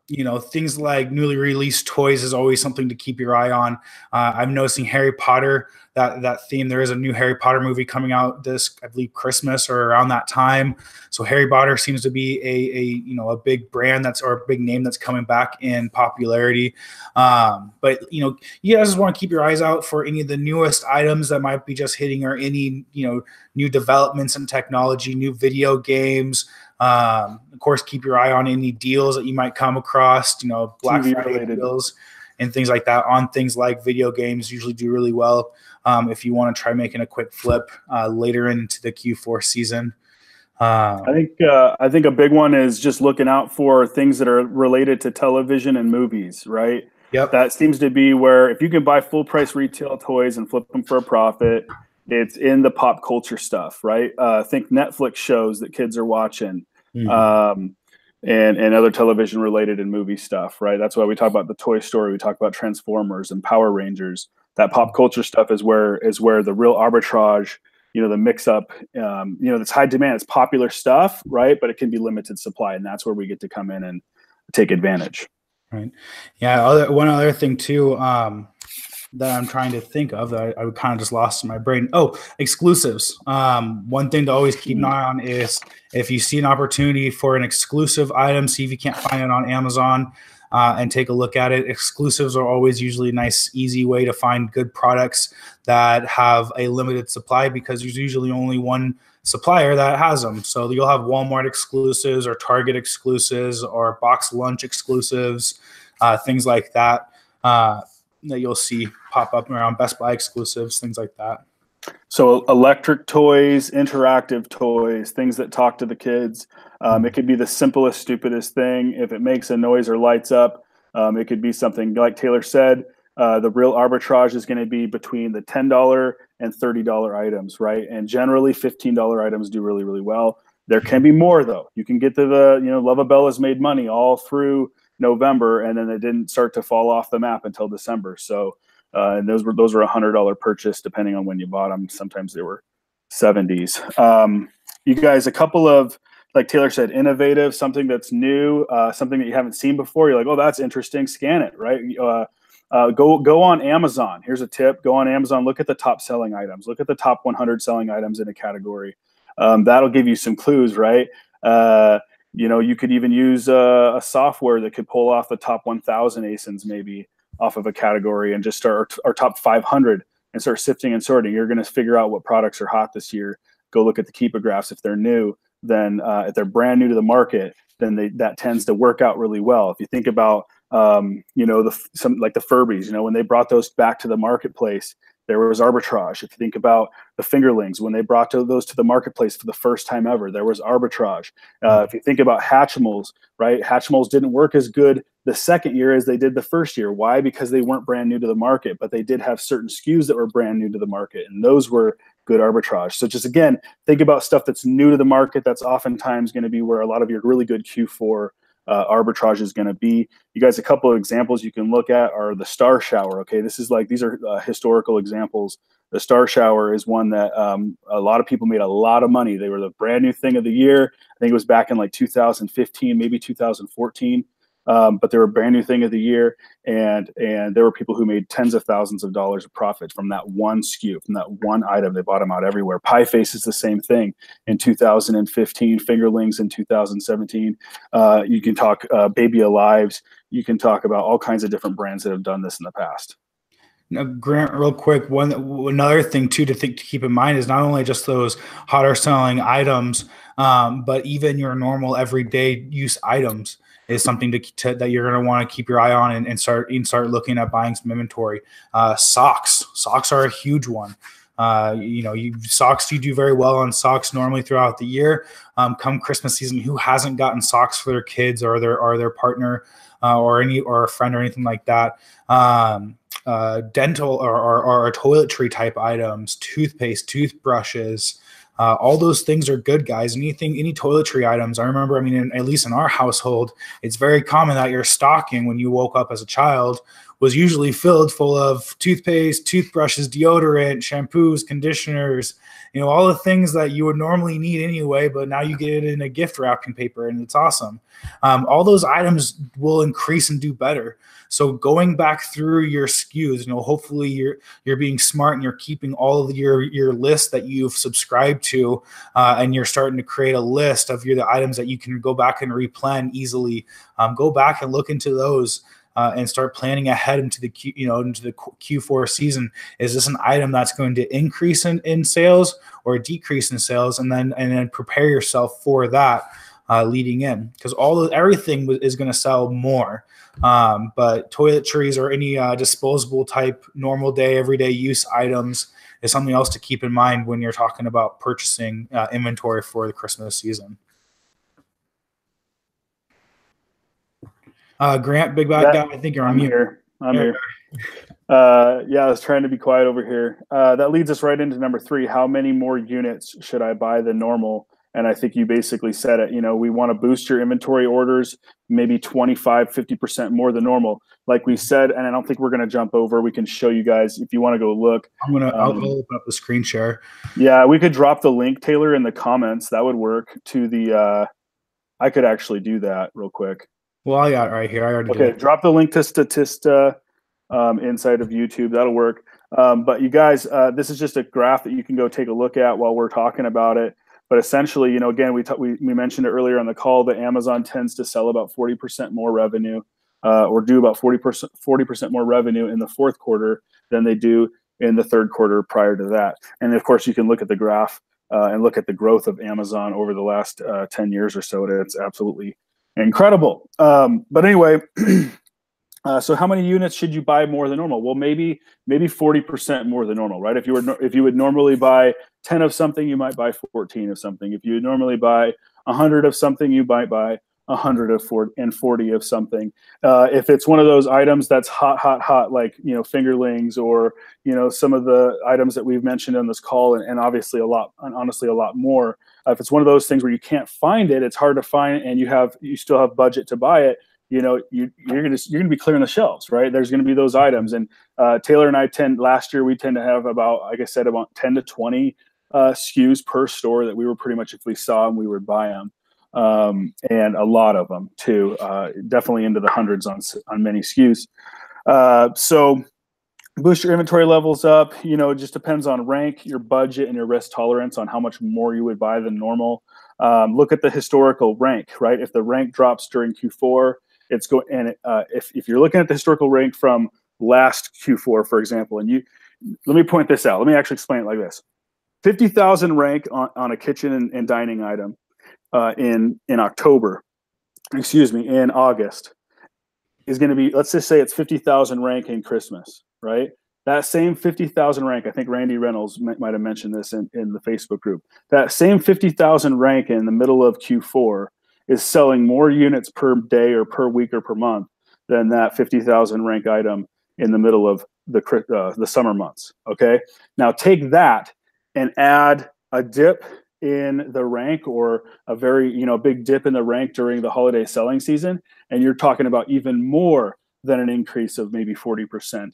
You know, things like newly released toys is always something to keep your eye on. I'm noticing Harry Potter, that theme. There is a new Harry Potter movie coming out this, I believe, Christmas or around that time. So Harry Potter seems to be a big brand or a big name that's coming back in popularity. But you know, you guys just want to keep your eyes out for any of the newest items that might be just hitting, or any new developments in technology, new video games. Of course, keep your eye on any deals that you might come across, Black Friday deals and things like that on things like video games usually do really well if you want to try making a quick flip later into the Q4 season. I think a big one is just looking out for things that are related to television and movies, right? Yep. That seems to be where if you can buy full price retail toys and flip them for a profit, it's in the pop culture stuff, right? Think Netflix shows that kids are watching, and other television related and movie stuff, right? That's why we talk about the Toy Story, we talk about Transformers and Power Rangers. That pop culture stuff is where the real arbitrage, the mix up, that's high demand. It's popular stuff, right? But it can be limited supply, and that's where we get to come in and take advantage. Right. Yeah. One other thing too, that I'm trying to think of that I kind of just lost in my brain. Oh, exclusives. One thing to always keep an eye on is if you see an opportunity for an exclusive item, see if you can't find it on Amazon, and take a look at it. Exclusives are always usually a nice, easy way to find good products that have a limited supply, because there's usually only one supplier that has them. So you'll have Walmart exclusives or Target exclusives or box lunch exclusives, things like that. That you'll see pop up around Best Buy exclusives, things like that. So electric toys, interactive toys, things that talk to the kids. It could be the simplest, stupidest thing. If it makes a noise or lights up, it could be something like Taylor said. The real arbitrage is going to be between the $10 and $30 items, right? And generally $15 items do really, really well. There can be more though. You can get to the, Lovabella's made money all through November, and then it didn't start to fall off the map until December. So, and those were $100 purchase depending on when you bought them. Sometimes they were 70s. You guys, a couple of, like Taylor said, innovative, something that's new, something that you haven't seen before. You're like, oh, that's interesting. Scan it, right? Go on Amazon. Here's a tip: go on Amazon. Look at the top selling items. Look at the top 100 selling items in a category. That'll give you some clues, right? You could even use a software that could pull off the top 1,000 ASINs maybe off of a category and just start our top 500 and start sifting and sorting. You're going to figure out what products are hot this year. Go look at the Keepa graphs. If they're new, then if they're brand new to the market, then that tends to work out really well. If you think about some like the Furbies, when they brought those back to the marketplace, there was arbitrage. If you think about the fingerlings, when they brought those to the marketplace for the first time ever, there was arbitrage. If you think about Hatchimals, right? Hatchimals didn't work as good the second year as they did the first year. Why? Because they weren't brand new to the market, but they did have certain SKUs that were brand new to the market, and those were good arbitrage. So just again, think about stuff that's new to the market. That's oftentimes going to be where a lot of your really good Q4 arbitrage is going to be. You guys, a couple of examples you can look at are the Star Shower. Okay, these are historical examples. The Star Shower is one that a lot of people made a lot of money. They were the brand new thing of the year. I think it was back in like 2015, maybe 2014. but they were a brand new thing of the year, and there were people who made tens of thousands of dollars of profit from that one SKU, from that one item. They bought them out everywhere. Pie Face is the same thing in 2015. Fingerlings in 2017. You can talk Baby Alives. You can talk about all kinds of different brands that have done this in the past. Now, Grant, real quick, another thing too to keep in mind is not only just those hotter selling items, but even your normal everyday use items is something that you're going to want to keep your eye on and start looking at buying some inventory. Socks are a huge one. Socks, you do very well on socks normally throughout the year. Come Christmas season, who hasn't gotten socks for their kids or their partner or a friend or anything like that? Dental or toiletry type items, toothpaste, toothbrushes, all those things are good, guys. Any toiletry items. I remember, at least in our household, it's very common that your stocking when you woke up as a child was usually filled full of toothpaste, toothbrushes, deodorant, shampoos, conditioners, all the things that you would normally need anyway, but now you get it in a gift wrapping paper and it's awesome. All those items will increase and do better. So going back through your SKUs, hopefully you're being smart and you're keeping all of your list that you've subscribed to, and you're starting to create a list of the items that you can go back and replan easily. Go back and look into those. And start planning ahead into the Q4 season. Is this an item that's going to increase in sales or decrease in sales, and then prepare yourself for that leading in, because everything is going to sell more. But toiletries or any disposable type normal day everyday use items is something else to keep in mind when you're talking about purchasing inventory for the Christmas season. Grant, big bad guy, I think you're on mute. I'm here. I was trying to be quiet over here. That leads us right into number 3. How many more units should I buy than normal? And I think you basically said it. We want to boost your inventory orders, maybe 25, 50% more than normal. Like we said, and I don't think we're going to jump over. We can show you guys if you want to go look. I'll open up the screen share. Yeah, we could drop the link, Taylor, in the comments. That would work to the I could actually do that real quick. Well, I got it right here. I already did. Drop the link to Statista inside of YouTube. That'll work. But you guys, this is just a graph that you can go take a look at while we're talking about it. But essentially, again, we mentioned it earlier on the call that Amazon tends to sell about 40% more revenue, or do about 40% more revenue in the fourth quarter than they do in the third quarter prior to that. And of course, you can look at the graph and look at the growth of Amazon over the last 10 years or so. It's absolutely incredible. But anyway, so how many units should you buy more than normal? Well, maybe 40% more than normal, right? If you would normally buy 10 of something, you might buy 14 of something. If you would normally buy 100 of something, you might buy 140 of something. If it's one of those items that's hot, like fingerlings or some of the items that we've mentioned on this call, and honestly a lot more. If it's one of those things where you can't find it, it's hard to find, and you still have budget to buy it. You're gonna be clearing the shelves, right? There's gonna be those items, and Taylor and I last year we tend to have about, like I said, about 10 to 20 SKUs per store that we were pretty much, if we saw them, we would buy them. And a lot of them too, definitely into the hundreds on many SKUs. So boost your inventory levels up. It just depends on rank, your budget, and your risk tolerance on how much more you would buy than normal. Look at the historical rank, right? If the rank drops during Q4, if you're looking at the historical rank from last Q4, for example, and let me point this out. Let me actually explain it like this: 50,000 rank on a kitchen and dining item. In August is going to be, let's just say it's 50,000 rank in Christmas, right? That same 50,000 rank, I think Randy Reynolds might have mentioned this in the Facebook group. That same 50,000 rank in the middle of Q4 is selling more units per day or per week or per month than that 50,000 rank item in the middle of the summer months. Okay, now take that and add a dip in the rank, or a very big dip in the rank during the holiday selling season, and you're talking about even more than an increase of maybe 40%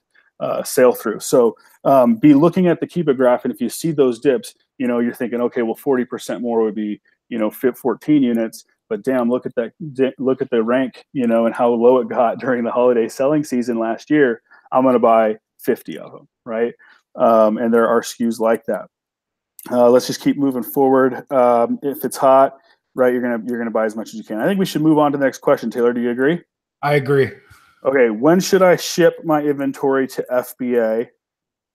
sale through. So be looking at the Keep It graph, and if you see those dips, you're thinking, okay, well, 40% more would be 14 units. but damn, look at that, look at the rank, and how low it got during the holiday selling season last year. I'm going to buy 50 of them, right? And there are SKUs like that. Let's just keep moving forward. If it's hot, right, you're gonna buy as much as you can. I think we should move on to the next question. Taylor, do you agree? I agree. Okay, when should I ship my inventory to FBA?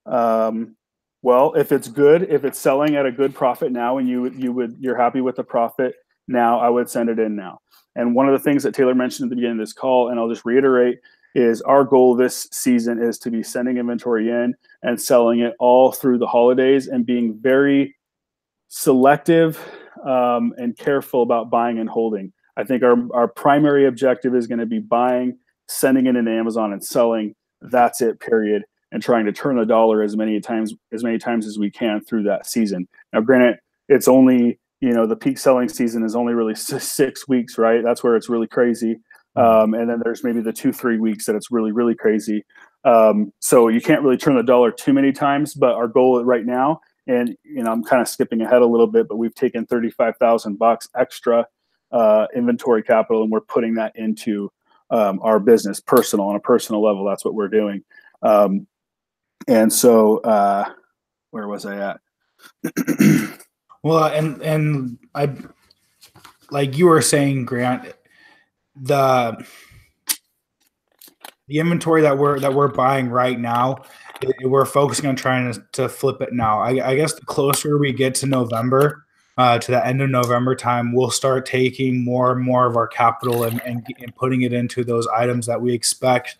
Well, if it's good, if it's selling at a good profit now, and you're happy with the profit now, I would send it in now. And one of the things that Taylor mentioned at the beginning of this call, and I'll just reiterate, is our goal this season is to be sending inventory in and selling it all through the holidays, and being very selective and careful about buying and holding. I think our primary objective is going to be buying, sending it into Amazon, and selling. That's it, period. And trying to turn the dollar as many times as we can through that season. Now, granted, it's only, the peak selling season is only really 6 weeks, right? That's where it's really crazy. And then there's maybe the 2-3 weeks that it's really, really crazy. So you can't really turn the dollar too many times, but our goal right now, and I'm kind of skipping ahead a little bit, but we've taken $35,000 extra inventory capital, and we're putting that into our business, on a personal level. That's what we're doing. And so, where was I at? Well, and I, like you were saying, Grant, the inventory that we're buying right now, we're focusing on trying to flip it now. I guess the closer we get to November, to the end of November time, we'll start taking more and more of our capital and putting it into those items that we expect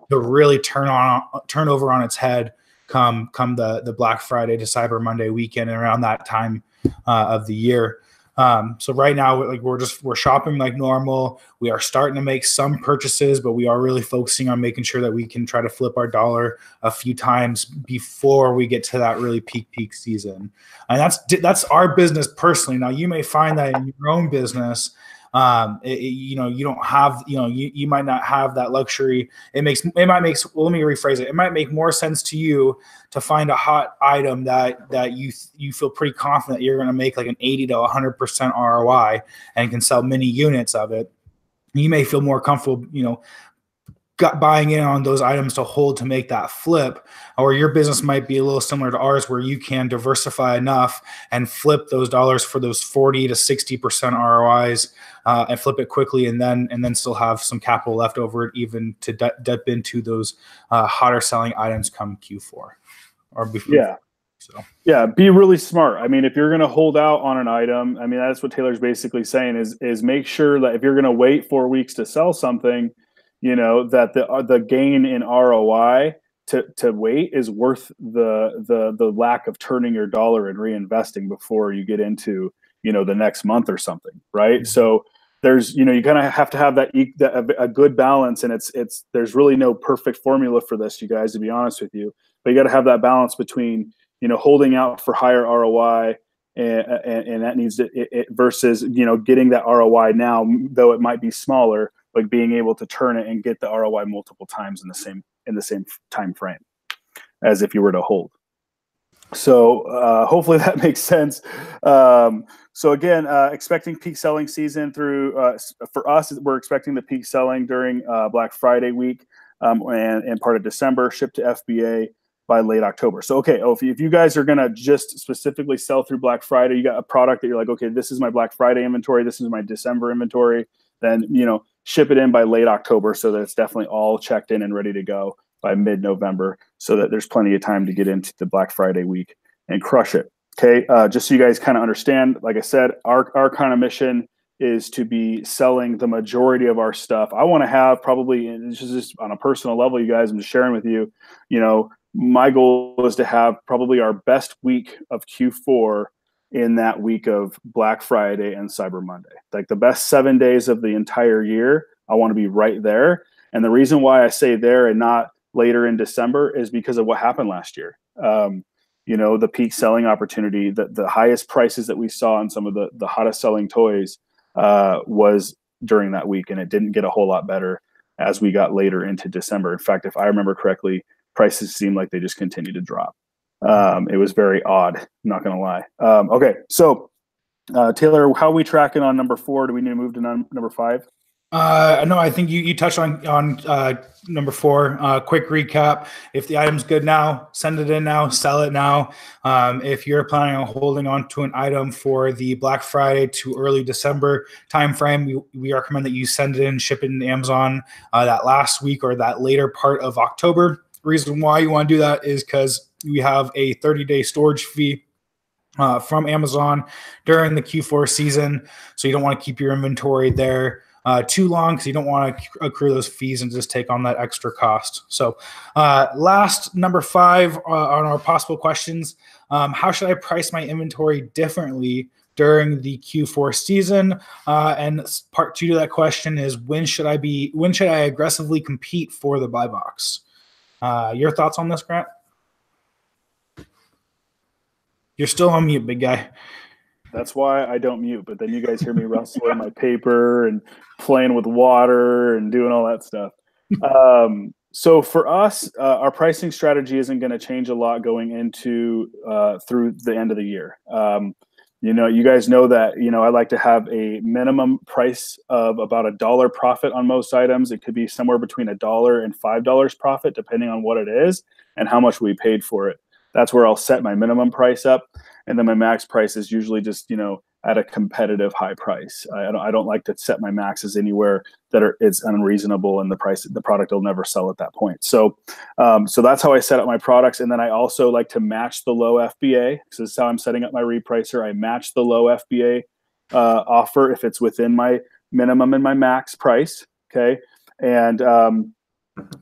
to really turn over on its head come the Black Friday to Cyber Monday weekend, and around that time of the year. So right now, like we're shopping like normal. We are starting to make some purchases, but we are really focusing on making sure that we can try to flip our dollar a few times before we get to that really peak season. And that's our business personally. Now, you may find that in your own business, you don't have, you might not have that luxury. Well, let me rephrase it. It might make more sense to you to find a hot item that you feel pretty confident you're going to make like an 80 to 100% ROI and can sell many units of it. You may feel more comfortable, buying in on those items to hold to make that flip, or your business might be a little similar to ours, where you can diversify enough and flip those dollars for those 40 to 60% ROIs, and flip it quickly, and then still have some capital left over, even to dip into those hotter selling items come Q4 or before. Yeah. So yeah, be really smart. I mean, if you're going to hold out on an item, I mean, that's what Taylor's basically saying is make sure that if you're going to wait 4 weeks to sell something, that the gain in ROI to wait is worth the lack of turning your dollar and reinvesting before you get into, the next month or something. Right. Mm-hmm. So there's, you kind of have to have a good balance, and there's really no perfect formula for this, you guys, to be honest with you, but you got to have that balance between, holding out for higher ROI and that needs it versus, getting that ROI now, though it might be smaller, like being able to turn it and get the ROI multiple times in the same time frame as if you were to hold. So hopefully that makes sense. So again, expecting peak selling season through for us, we're expecting the peak selling during Black Friday week and part of December, shipped to FBA by late October. So okay, if you guys are gonna just specifically sell through Black Friday, you got a product that you're like, okay, this is my Black Friday inventory, this is my December inventory, then ship it in by late October so that it's definitely all checked in and ready to go by mid-November, so that there's plenty of time to get into the Black Friday week and crush it. Okay, just so you guys kind of understand, like I said, our kind of mission is to be selling the majority of our stuff. I want to have probably, and this is just on a personal level, you guys, I'm just sharing with you, my goal is to have probably our best week of Q4 in that week of Black Friday and Cyber Monday. Like the best 7 days of the entire year, I want to be right there. And the reason why I say there and not later in December is because of what happened last year. The peak selling opportunity, the highest prices that we saw in some of the hottest selling toys was during that week, and it didn't get a whole lot better as we got later into December. In fact, if I remember correctly, prices seemed like they just continued to drop. It was very odd, I'm not going to lie. Okay, so Taylor, how are we tracking on number 4? Do we need to move to number 5? No, I think you touched on number 4. Quick recap: if the item's good now, send it in now, sell it now. If you're planning on holding on to an item for the Black Friday to early December timeframe, we recommend that you send it in, ship it in Amazon that last week or that later part of October. The reason why you want to do that is because we have a 30-day storage fee from Amazon during the Q4 season, so you don't want to keep your inventory there too long, because you don't want to accrue those fees and just take on that extra cost. So last, number 5 on our possible questions: how should I price my inventory differently during the Q4 season? And part 2 to that question is, when should I aggressively compete for the buy box? Your thoughts on this, Grant? You're still on mute, big guy. That's why I don't mute, but then you guys hear me rustling my paper and playing with water and doing all that stuff. So for us, our pricing strategy isn't going to change a lot going into through the end of the year. You guys know that, I like to have a minimum price of about $1 profit on most items. It could be somewhere between $1 and $5 profit, depending on what it is and how much we paid for it. That's where I'll set my minimum price up. And then my max price is usually just, at a competitive high price. I don't like to set my maxes anywhere that it's unreasonable, and the product will never sell at that point. So that's how I set up my products. And then I also like to match the low FBA. So this is how I'm setting up my repricer. I match the low FBA offer if it's within my minimum and my max price. Okay. And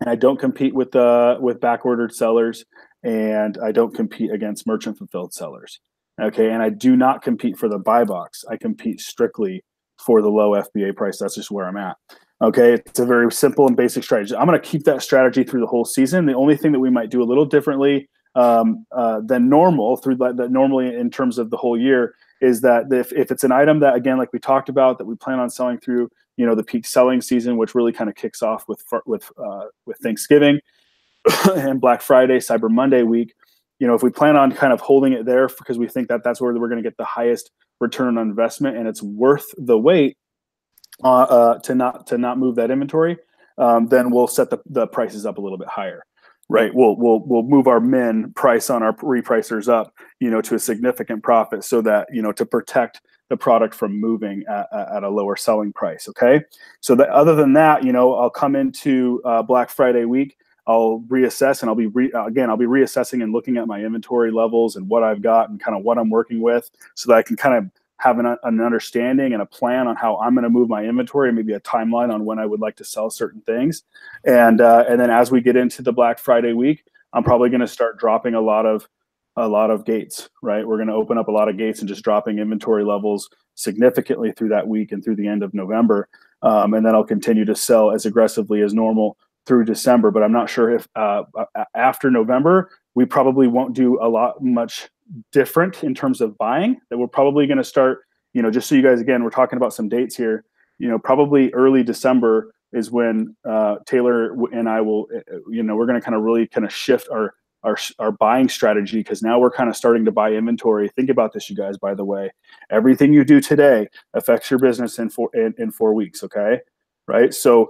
I don't compete with back ordered sellers, and I don't compete against merchant fulfilled sellers. Okay, and I do not compete for the buy box. I compete strictly for the low FBA price. That's just where I'm at. Okay, it's a very simple and basic strategy. I'm going to keep that strategy through the whole season. The only thing that we might do a little differently than normal normally in terms of the whole year is that if it's an item that, again, like we talked about, that we plan on selling through, the peak selling season, which really kind of kicks off with Thanksgiving and Black Friday, Cyber Monday week. If we plan on kind of holding it there because we think that that's where we're going to get the highest return on investment, and it's worth the wait to not move that inventory, then we'll set the prices up a little bit higher, right? We'll move our min price on our repricers up, to a significant profit, so that to protect the product from moving at a lower selling price. Okay, so other than that, I'll come into Black Friday week. I'll reassess, and I'll be reassessing and looking at my inventory levels and what I've got and kind of what I'm working with, so that I can kind of have an understanding and a plan on how I'm going to move my inventory, and maybe a timeline on when I would like to sell certain things. And then as we get into the Black Friday week, I'm probably going to start dropping a lot of gates, right? We're going to open up a lot of gates and just dropping inventory levels significantly through that week and through the end of November. And then I'll continue to sell as aggressively as normal through December. But I'm not sure if after November, we probably won't do much different in terms of buying. That we're probably going to start, just so you guys, again, we're talking about some dates here, probably early December is when Taylor and I will, we're going to kind of really kind of shift our buying strategy, because now we're kind of starting to buy inventory. Think about this, you guys, by the way. Everything you do today affects your business in 4 weeks, okay? Right? So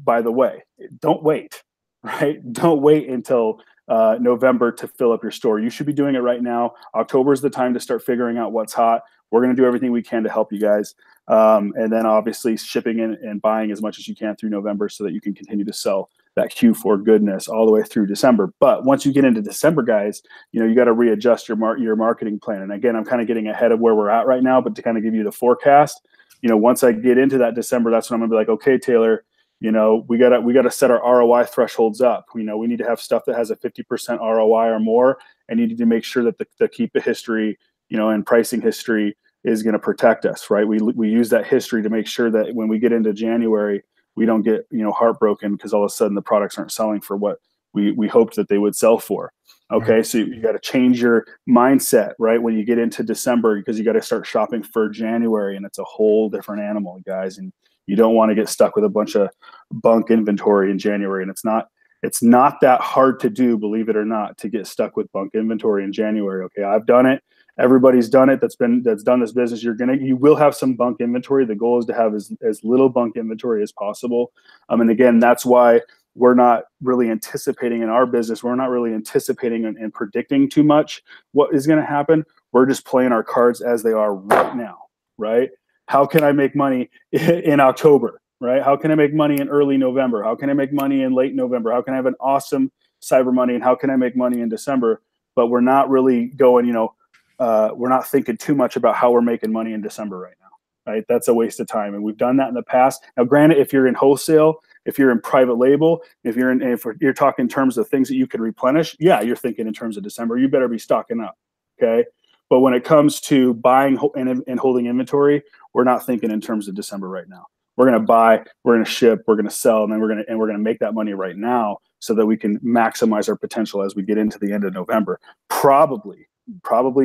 by the way, don't wait, right? Don't wait until November to fill up your store. You should be doing it right now. October is the time to start figuring out what's hot. We're going to do everything we can to help you guys. And then obviously shipping in and buying as much as you can through November, so that you can continue to sell that Q4 goodness all the way through December. But once you get into December, guys, you got to readjust your marketing plan. And again, I'm kind of getting ahead of where we're at right now, but to kind of give you the forecast, once I get into that December, that's when I'm gonna be like, okay, Taylor, we gotta set our ROI thresholds up. We need to have stuff that has a 50% ROI or more, and you need to make sure that the keep history, and pricing history is going to protect us, right? We use that history to make sure that when we get into January, we don't get heartbroken because all of a sudden the products aren't selling for what we hoped that they would sell for. Okay, so you got to change your mindset, right, when you get into December, because you got to start shopping for January, and it's a whole different animal, guys. And you don't want to get stuck with a bunch of bunk inventory in January. And it's not that hard to do, believe it or not, to get stuck with bunk inventory in January. Okay, I've done it, Everybody's done it. That's done this business. You will have some bunk inventory. The goal is to have as little bunk inventory as possible. And again, that's why we're not really anticipating in our business. We're not really anticipating and predicting too much what is going to happen. We're just playing our cards as they are right now, right? How can I make money in October, right? How can I make money in early November? How can I make money in late November? How can I have an awesome Cyber Monday? And how can I make money in December? But we're not really going, we're not thinking too much about how we're making money in December right now, right? That's a waste of time. And we've done that in the past. Now, granted, if you're in wholesale, if you're in private label, if you're talking in terms of things that you can replenish, yeah, you're thinking in terms of December. You better be stocking up, okay? But when it comes to buying and holding inventory, we're not thinking in terms of December right now. We're going to buy, we're going to ship, we're going to sell, and then we're going to make that money right now so that we can maximize our potential as we get into the end of November. Probably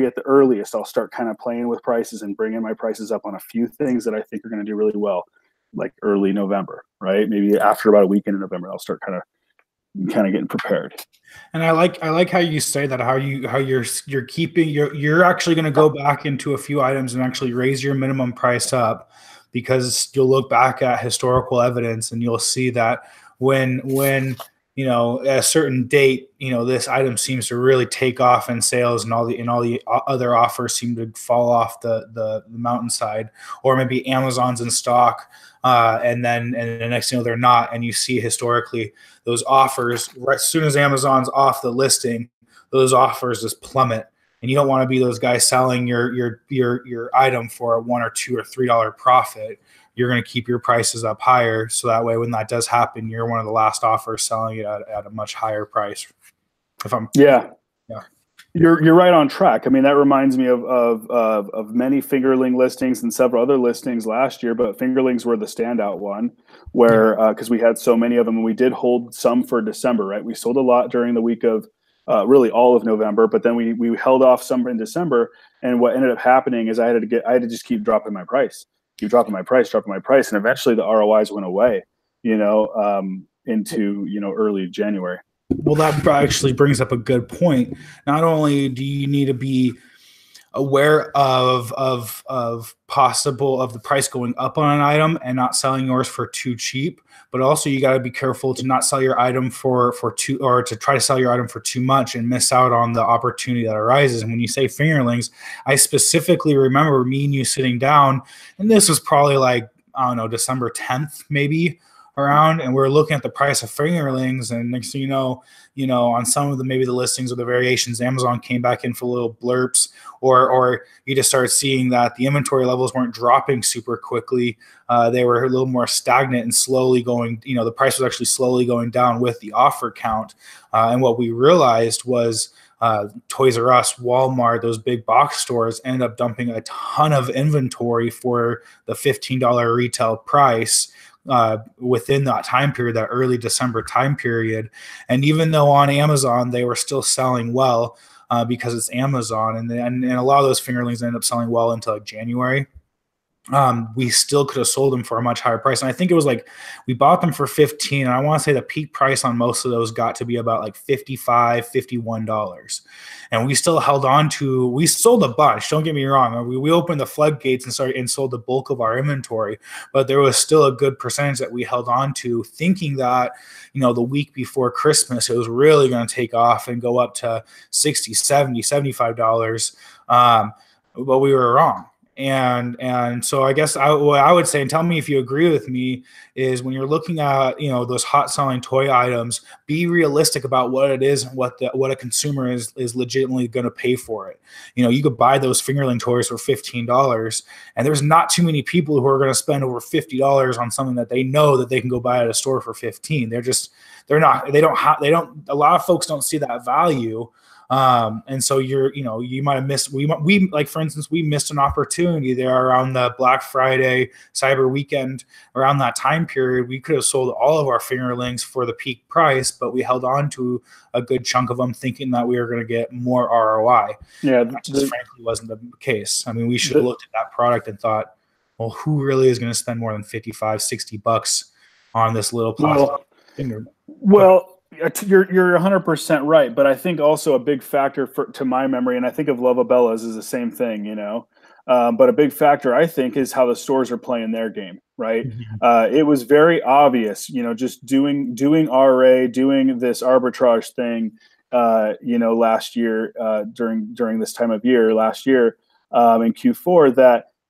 at the earliest, I'll start kind of playing with prices and bringing my prices up on a few things that I think are going to do really well, like early November, right? Maybe after about a weekend in November, I'll start kind of getting prepared. And I like how you say that, how you're keeping you're actually going to go back into a few items and actually raise your minimum price up, because you'll look back at historical evidence and you'll see that when at a certain date, this item seems to really take off in sales, and all the other offers seem to fall off the mountainside, or maybe Amazon's in stock, and the next thing they're not, and you see historically those offers right as soon as Amazon's off the listing, those offers just plummet, and you don't want to be those guys selling your item for a $1 or $2 or $3 profit. You're going to keep your prices up higher, so that way when that does happen, you're one of the last offers selling it at a much higher price. Yeah. You're right on track. I mean, that reminds me of many fingerling listings and several other listings last year, but fingerlings were the standout one, where because we had so many of them, and we did hold some for December, right? We sold a lot during the week of really all of November, but then we held off some in December, and what ended up happening is I had to just keep dropping my price. Keep dropping my price, and eventually the ROIs went away, into early January. Well, that actually brings up a good point. Not only do you need to be aware of the price going up on an item and not selling yours for too cheap, but also you got to be careful to not sell your item for too, or to try to sell your item for too much and miss out on the opportunity that arises. And when you say fingerlings, I specifically remember me and you sitting down, and this was probably like, I don't know, December 10th, maybe around, and we're looking at the price of fingerlings, and next thing you know, on some of maybe the listings or the variations, Amazon came back in for little blurps, or you just started seeing that the inventory levels weren't dropping super quickly. They were a little more stagnant and slowly going, the price was actually slowly going down with the offer count. And what we realized was Toys R Us, Walmart, those big box stores ended up dumping a ton of inventory for the $15 retail price within that time period, that early December time period. And even though on Amazon they were still selling well, because it's Amazon, and a lot of those fingerlings ended up selling well until like January, we still could have sold them for a much higher price. And I think it was like we bought them for $15, and I want to say the peak price on most of those got to be about like $55, $51. And we still held on to, we sold a bunch, don't get me wrong. We opened the floodgates and sold the bulk of our inventory, but there was still a good percentage that we held on to, thinking that, the week before Christmas, it was really going to take off and go up to $60, $70, $75. But we were wrong. And so I guess what I would say, and tell me if you agree with me, is when you're looking at those hot selling toy items, be realistic about what it is and what a consumer is legitimately going to pay for it. You could buy those fingerling toys for $15, and there's not too many people who are going to spend over $50 on something that they know that they can go buy at a store for $15. A lot of folks don't see that value. And so you might have missed, we like, for instance, we missed an opportunity there around the Black Friday, Cyber weekend. Around that time period, we could have sold all of our fingerlings for the peak price, but we held on to a good chunk of them thinking that we were going to get more ROI. Yeah. That just frankly wasn't the case. I mean, we should have looked at that product and thought, well, who really is going to spend more than $55, $60 on this little plastic finger? Well, You're 100% right, but I think also a big factor to my memory, and I think of Lovabellas is the same thing, you know. But a big factor I think is how the stores are playing their game, right? Mhm. It was very obvious, you know, just doing RA, doing this arbitrage thing, you know, last year during this time of year last year in Q4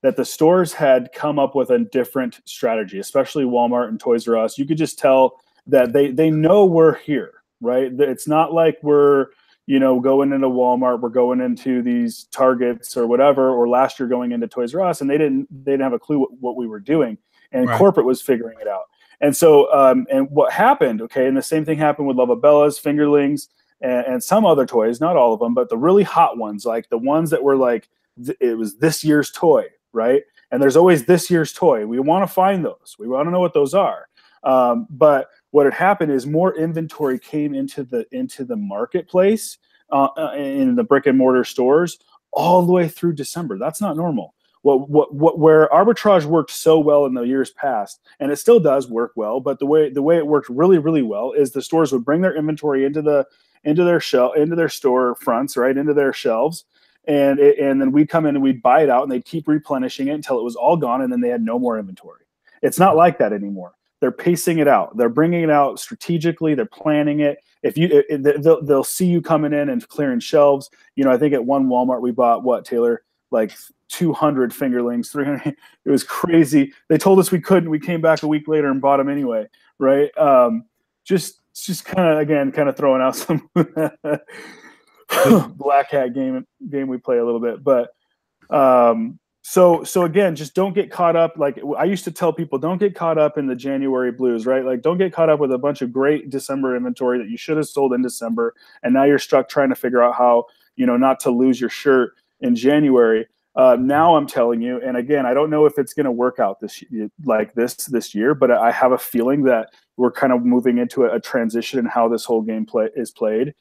that the stores had come up with a different strategy, especially Walmart and Toys R Us. You could just tell that they know we're here, right? It's not like we're, you know, going into Walmart, we're going into these Targets or whatever, or last year going into Toys R Us, and they didn't have a clue what we were doing, and Right. corporate was figuring it out. And so, and what happened, okay, and the same thing happened with Lovabellas, Fingerlings, and some other toys, not all of them, but the really hot ones, like the ones that were like, it was this year's toy, right? And there's always this year's toy. We want to find those. We want to know what those are. But what had happened is more inventory came into the marketplace in the brick and mortar stores all the way through December. That's not normal. Where arbitrage worked so well in the years past, and it still does work well, but the way it worked really well is the stores would bring their inventory into their store fronts, right, into their shelves, and then we'd come in and we'd buy it out, and they'd keep replenishing it until it was all gone, and then they had no more inventory. It's not like that anymore. They're pacing it out. They're bringing it out strategically. They're planning it. They'll see you coming in and clearing shelves. You know, I think at one Walmart we bought what, Taylor, like 200 fingerlings, 300. It was crazy. They told us we couldn't. We came back a week later and bought them anyway, right? Just kind of throwing out some black hat game we play a little bit, but so again, just don't get caught up. Like I used to tell people, don't get caught up in the January blues, right? Like don't get caught up with a bunch of great December inventory that you should have sold in December, and now you're stuck trying to figure out how, you know, not to lose your shirt in January. Now I'm telling you, and again, I don't know if it's going to work out this year, but I have a feeling that we're kind of moving into a transition in how this whole game is played.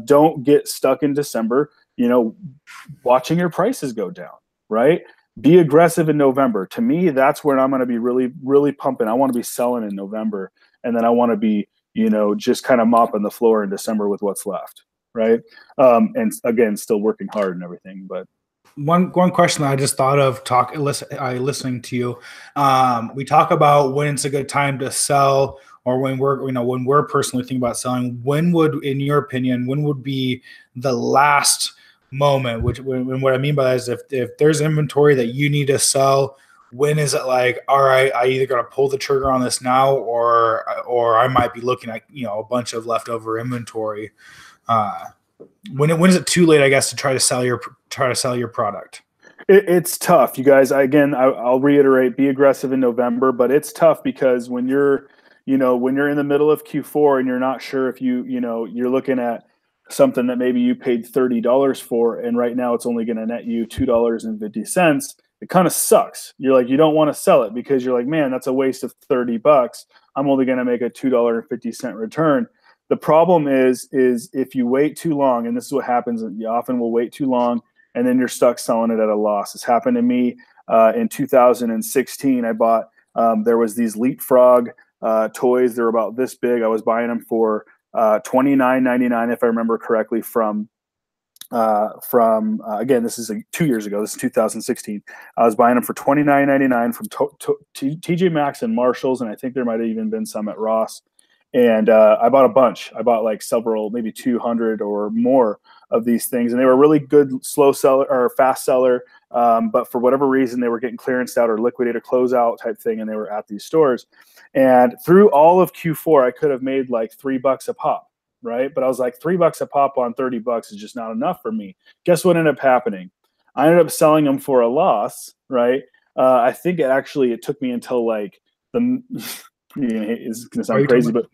Don't get stuck in December, you know, watching your prices go down. Right? Be aggressive in November. To me, that's where I'm going to be really pumping. I want to be selling in November, and then I want to be, you know, just kind of mopping the floor in December with what's left. Right? And again, still working hard and everything. But one question that I just thought of listening to you. We talk about when it's a good time to sell, or when we're personally thinking about selling. When would, in your opinion, when would be the last moment? What I mean by that is if there's inventory that you need to sell, when is it like, all right, I either got to pull the trigger on this now, or I might be looking at, you know, a bunch of leftover inventory. When is it too late, I guess, to try to sell your product? It's tough, you guys. I'll reiterate: be aggressive in November, but it's tough because when you're in the middle of Q4 and you're not sure if you're looking at something that maybe you paid $30 for, and right now it's only going to net you $2.50. It kind of sucks. You're like, you don't want to sell it because you're like, man, that's a waste of $30. I'm only going to make a $2.50 return. The problem is if you wait too long, and this is what happens, you often will wait too long, and then you're stuck selling it at a loss. This happened to me in 2016. I bought there was these Leapfrog toys. They're about this big. I was buying them for $29.99, if I remember correctly, from again, this is 2 years ago. This is 2016. I was buying them for $29.99 from TJ Maxx and Marshalls, and I think there might have even been some at Ross. And I bought a bunch. I bought like several, maybe 200 or more of these things, and they were really good slow seller or fast seller. But for whatever reason, they were getting clearanced out or liquidated closeout type thing, and they were at these stores. And through all of Q4, I could have made like $3 a pop, right? But I was like, $3 a pop on $30 is just not enough for me. Guess what ended up happening? I ended up selling them for a loss, right? I think it took me until like the it's gonna sound crazy, but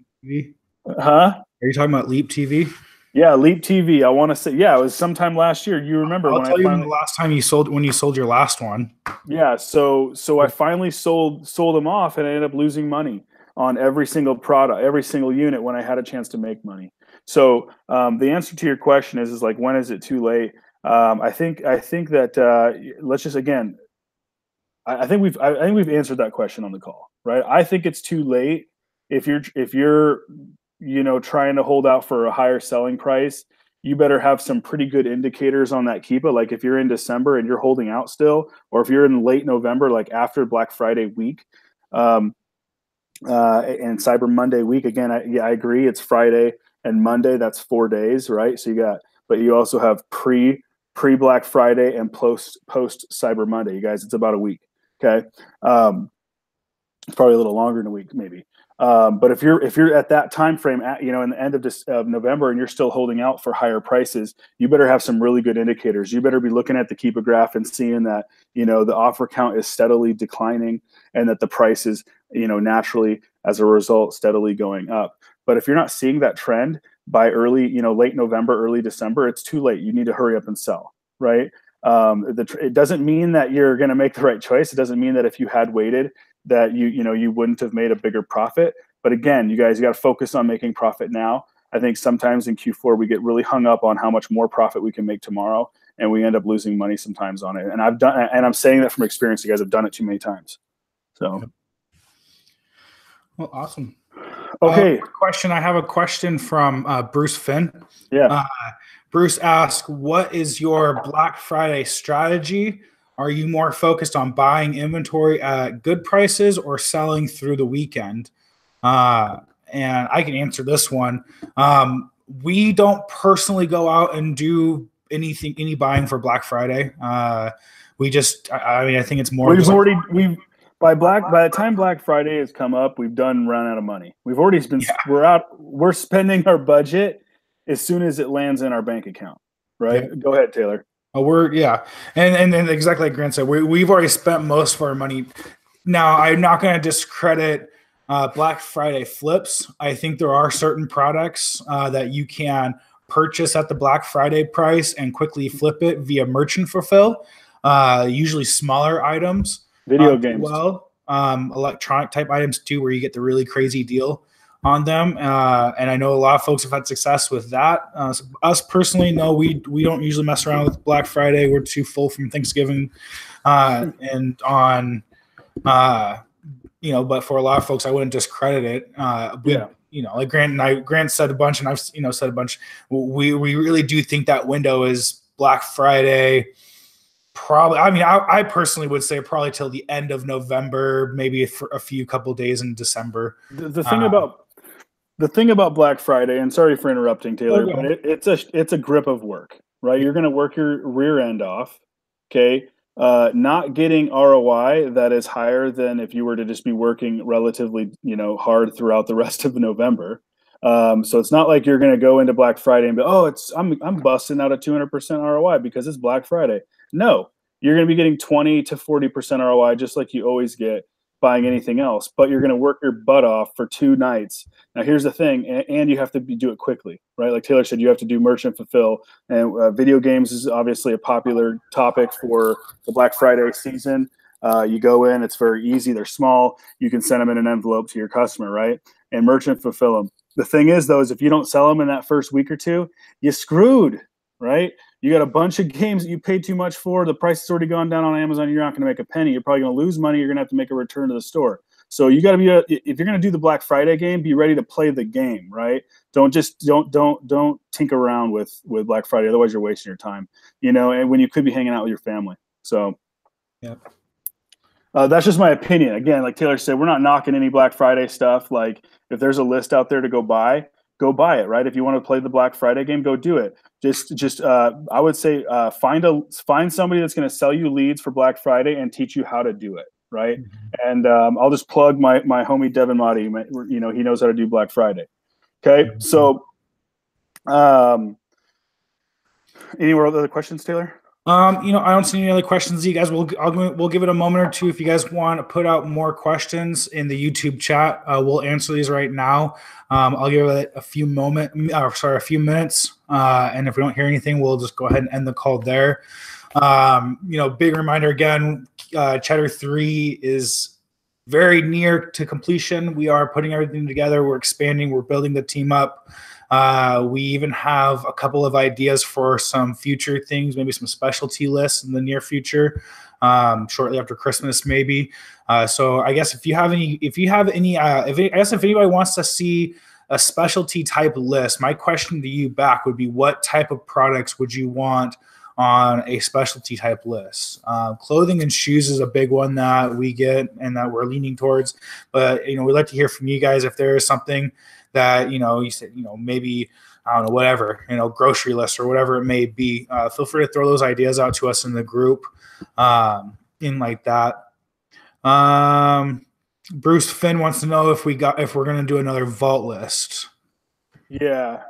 Are you talking about Leap TV? Yeah, Leap TV. I want to say, yeah, it was sometime last year. You remember I'll tell you when the last time when you sold your last one. Yeah, so I finally sold them off, and I ended up losing money on every single product, every single unit when I had a chance to make money. So the answer to your question is like, when is it too late? I think that let's just again, I think we've answered that question on the call, right? I think it's too late if you're trying to hold out for a higher selling price, you better have some pretty good indicators on that keeper. Like if you're in December and you're holding out still, or if you're in late November, like after Black Friday week, and Cyber Monday week, again, I agree. It's Friday and Monday. That's 4 days, right? So but you also have pre Black Friday and post Cyber Monday. You guys, it's about a week. Okay. It's probably a little longer than a week, maybe. But if you're at that time frame, in the end of November, and you're still holding out for higher prices, you better have some really good indicators. You better be looking at the Keepa graph and seeing that the offer count is steadily declining, and that the price is naturally, as a result, steadily going up. But if you're not seeing that trend by late November, early December, it's too late. You need to hurry up and sell, right? It doesn't mean that you're going to make the right choice. It doesn't mean that if you had waited that you wouldn't have made a bigger profit. But again, you got to focus on making profit now. I think sometimes in Q4 we get really hung up on how much more profit we can make tomorrow, and we end up losing money sometimes on it. And I'm saying that from experience. You guys have done it too many times. So, well, awesome. Okay. I have a question from Bruce Finn. Yeah. Bruce asked, "What is your Black Friday strategy? Are you more focused on buying inventory at good prices or selling through the weekend?" And I can answer this one. We don't personally go out and do any buying for Black Friday. I think it's more. By the time Black Friday has come up, we've run out of money. We've already been we're spending our budget as soon as it lands in our bank account. Right? Yeah. Go ahead, Taylor. And exactly like Grant said, we've already spent most of our money. Now, I'm not going to discredit Black Friday flips. I think there are certain products that you can purchase at the Black Friday price and quickly flip it via merchant fulfill. Usually smaller items, video games, electronic type items too, where you get the really crazy deal on them. And I know a lot of folks have had success with that. Us personally, no, we don't usually mess around with Black Friday. We're too full from Thanksgiving. And on, but for a lot of folks, I wouldn't discredit it. Like Grant said a bunch, and I've, said a bunch. We really do think that window is Black Friday. Probably, I personally would say probably till the end of November, maybe for a couple days in December. The thing about Black Friday, and sorry for interrupting, Taylor, but it's a grip of work, right? You're going to work your rear end off, okay? Not getting ROI that is higher than if you were to just be working relatively, hard throughout the rest of November. So it's not like you're going to go into Black Friday and be, I'm busting out a 200% ROI because it's Black Friday. No, you're going to be getting 20 to 40% ROI just like you always get buying anything else, but you're going to work your butt off for 2 nights. Now, here's the thing, and you have to do it quickly, right? Like Taylor said, you have to do merchant fulfill, and video games is obviously a popular topic for the Black Friday season. You go in, it's very easy. They're small. You can send them in an envelope to your customer, right? And merchant fulfill them. The thing is, though, is if you don't sell them in that first week or two, you're screwed, right? You got a bunch of games that you paid too much for. The price has already gone down on Amazon. You're not going to make a penny. You're probably going to lose money. You're going to have to make a return to the store. So you got to be, if you're going to do the Black Friday game, be ready to play the game, right? Don't tinker around with Black Friday. Otherwise, you're wasting your time, and when you could be hanging out with your family. So, yeah. That's just my opinion. Again, like Taylor said, we're not knocking any Black Friday stuff. Like if there's a list out there to go buy it, right? If you want to play the Black Friday game, go do it. I would say find somebody that's going to sell you leads for Black Friday and teach you how to do it, right? Mm-hmm. And I'll just plug my homie Devin Motti. He knows how to do Black Friday. Okay, mm-hmm. So any more other questions, Taylor? I don't see any other questions. You guys, we'll give it a moment or two. If you guys want to put out more questions in the YouTube chat, we'll answer these right now. I'll give it a few minutes. And if we don't hear anything, we'll just go ahead and end the call there. Big reminder again, Cheddar 3 is very near to completion. We are putting everything together. We're expanding. We're building the team up. We even have a couple of ideas for some future things, maybe some specialty lists in the near future, shortly after Christmas, maybe. So I guess if anybody wants to see a specialty type list, my question to you back would be, what type of products would you want on a specialty type list? Clothing and shoes is a big one that we get and that we're leaning towards. But, we'd like to hear from you guys if there is something that, you said, maybe, I don't know, whatever, grocery list or whatever it may be. Feel free to throw those ideas out to us in the group, in like that. Bruce Finn wants to know if we're going to do another vault list. Yeah.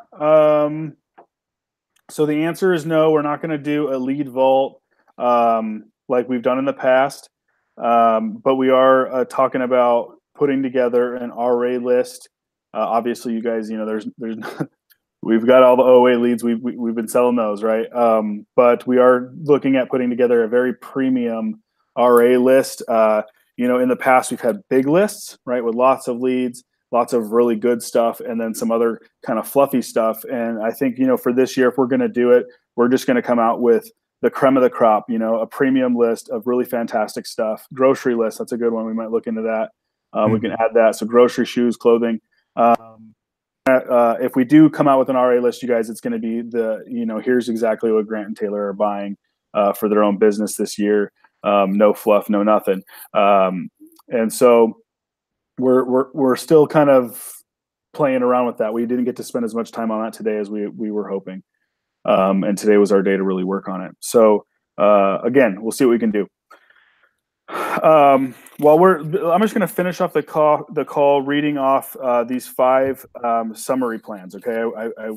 So the answer is no. We're not going to do a lead vault like we've done in the past, but we are talking about putting together an RA list. Obviously, you guys, there's we've got all the OA leads. We've been selling those, right? But we are looking at putting together a very premium RA list. In the past, we've had big lists, right, with lots of leads, lots of really good stuff, and then some other kind of fluffy stuff. And I think, for this year, if we're going to do it, we're just going to come out with the creme of the crop, a premium list of really fantastic stuff. Grocery list, that's a good one. We might look into that. We can add that. So grocery, shoes, clothing. If we do come out with an RA list, you guys, it's going to be here's exactly what Grant and Taylor are buying for their own business this year. No fluff, no nothing. And so we're still kind of playing around with that. We didn't get to spend as much time on that today as we were hoping. And today was our day to really work on it. So again, we'll see what we can do. I'm just going to finish off the call reading off these 5 summary plans. Okay.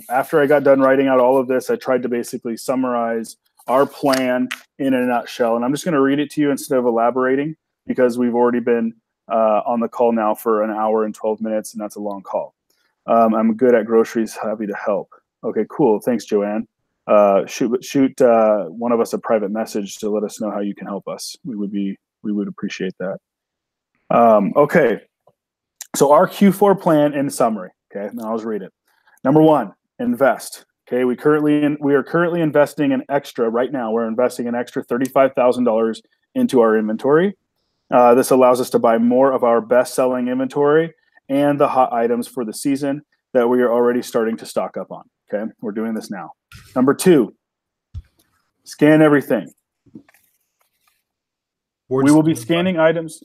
After I got done writing out all of this, I tried to basically summarize our plan in a nutshell. And I'm just going to read it to you instead of elaborating, because we've already been on the call now for an hour and 12 minutes, and that's a long call. I'm good at groceries, happy to help. Okay, cool. Thanks, Joanne. Shoot one of us a private message to let us know how you can help us. We would appreciate that. Okay. So our Q4 plan in summary. Okay, now I'll just read it. Number 1, invest. Okay, we are currently investing an extra right now. We're investing an extra $35,000 into our inventory. This allows us to buy more of our best-selling inventory and the hot items for the season that we are already starting to stock up on. Okay, we're doing this now. Number 2, scan everything. We will be scanning items.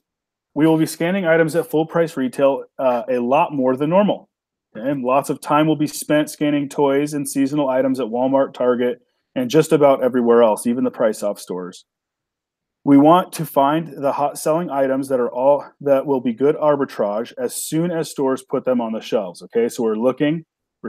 We will be scanning items at full price retail a lot more than normal. And lots of time will be spent scanning toys and seasonal items at Walmart, Target, and just about everywhere else, even the price off stores. We want to find the hot selling items that will be good arbitrage as soon as stores put them on the shelves. Okay, so we're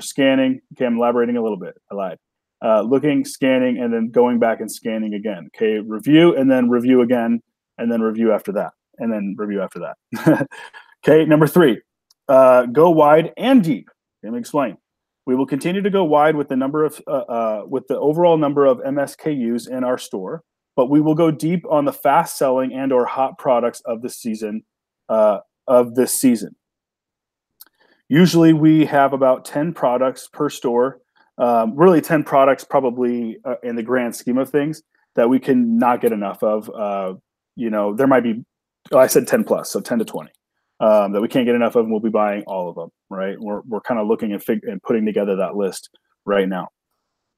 scanning. Okay, I'm elaborating a little bit. I lied. Looking, scanning, and then going back and scanning again. Okay, review and then review again, and then review after that, and then review after that. Okay, number 3. Go wide and deep. Let me explain. We will continue to go wide with the overall number of MSKUs in our store, but we will go deep on the fast selling and or hot products of the season of this season. Usually we have about 10 products per store. Really 10 products probably in the grand scheme of things that we can not get enough of. There might be, I said 10 plus, so 10 to 20. That we can't get enough of, and we'll be buying all of them, right? We're kind of looking and putting together that list right now.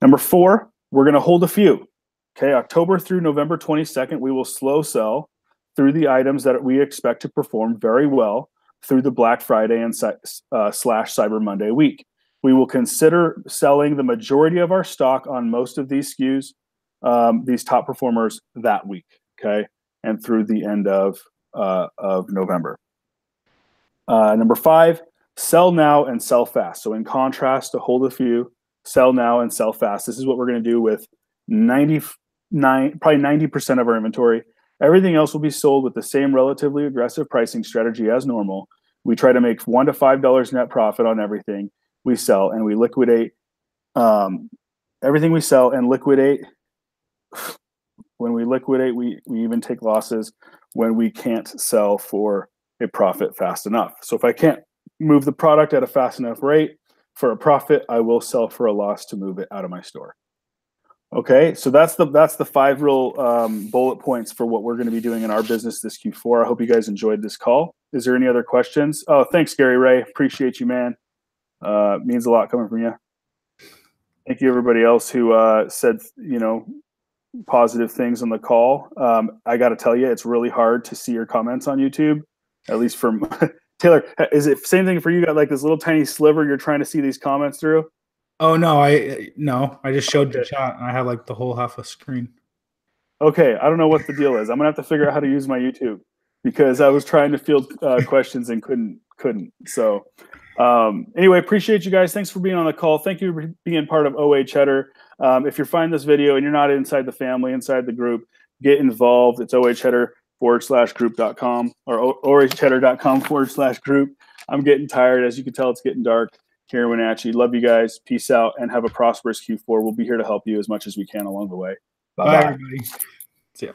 Number 4, we're going to hold a few. Okay, October through November 22nd, we will slow sell through the items that we expect to perform very well through the Black Friday and / Cyber Monday week. We will consider selling the majority of our stock on most of these SKUs, these top performers that week, okay, and through the end of November. Number 5, sell now and sell fast. So in contrast to hold a few, sell now and sell fast. This is what we're going to do with probably 90% of our inventory. Everything else will be sold with the same relatively aggressive pricing strategy as normal. We try to make $1 to $5 net profit on everything we sell, and we liquidate everything we sell and liquidate. When we liquidate, we even take losses when we can't sell for a profit fast enough. So if I can't move the product at a fast enough rate for a profit, I will sell for a loss to move it out of my store. Okay, so that's the 5 real bullet points for what we're going to be doing in our business this Q4. I hope you guys enjoyed this call. Is there any other questions? Oh, thanks, Gary Ray. Appreciate you, man. Means a lot coming from you. Thank you, everybody else who said, positive things on the call. I got to tell you, it's really hard to see your comments on YouTube, at least from Taylor. Is it same thing for you? Got like this little tiny sliver you're trying to see these comments through? Oh no, I just showed the chat and I have like the whole half a screen. Okay, I don't know what the deal is. I'm gonna have to figure out how to use my YouTube because I was trying to field questions and couldn't. So anyway, appreciate you guys. Thanks for being on the call. Thank you for being part of OA Cheddar. If you're finding this video and you're not inside the family, inside the group, get involved. It's oacheddar.com or oacheddar.com/group. I'm getting tired. As you can tell, it's getting dark here in Wenatchee. Love you guys. Peace out and have a prosperous Q4. We'll be here to help you as much as we can along the way. Bye-bye. Bye, everybody. See ya.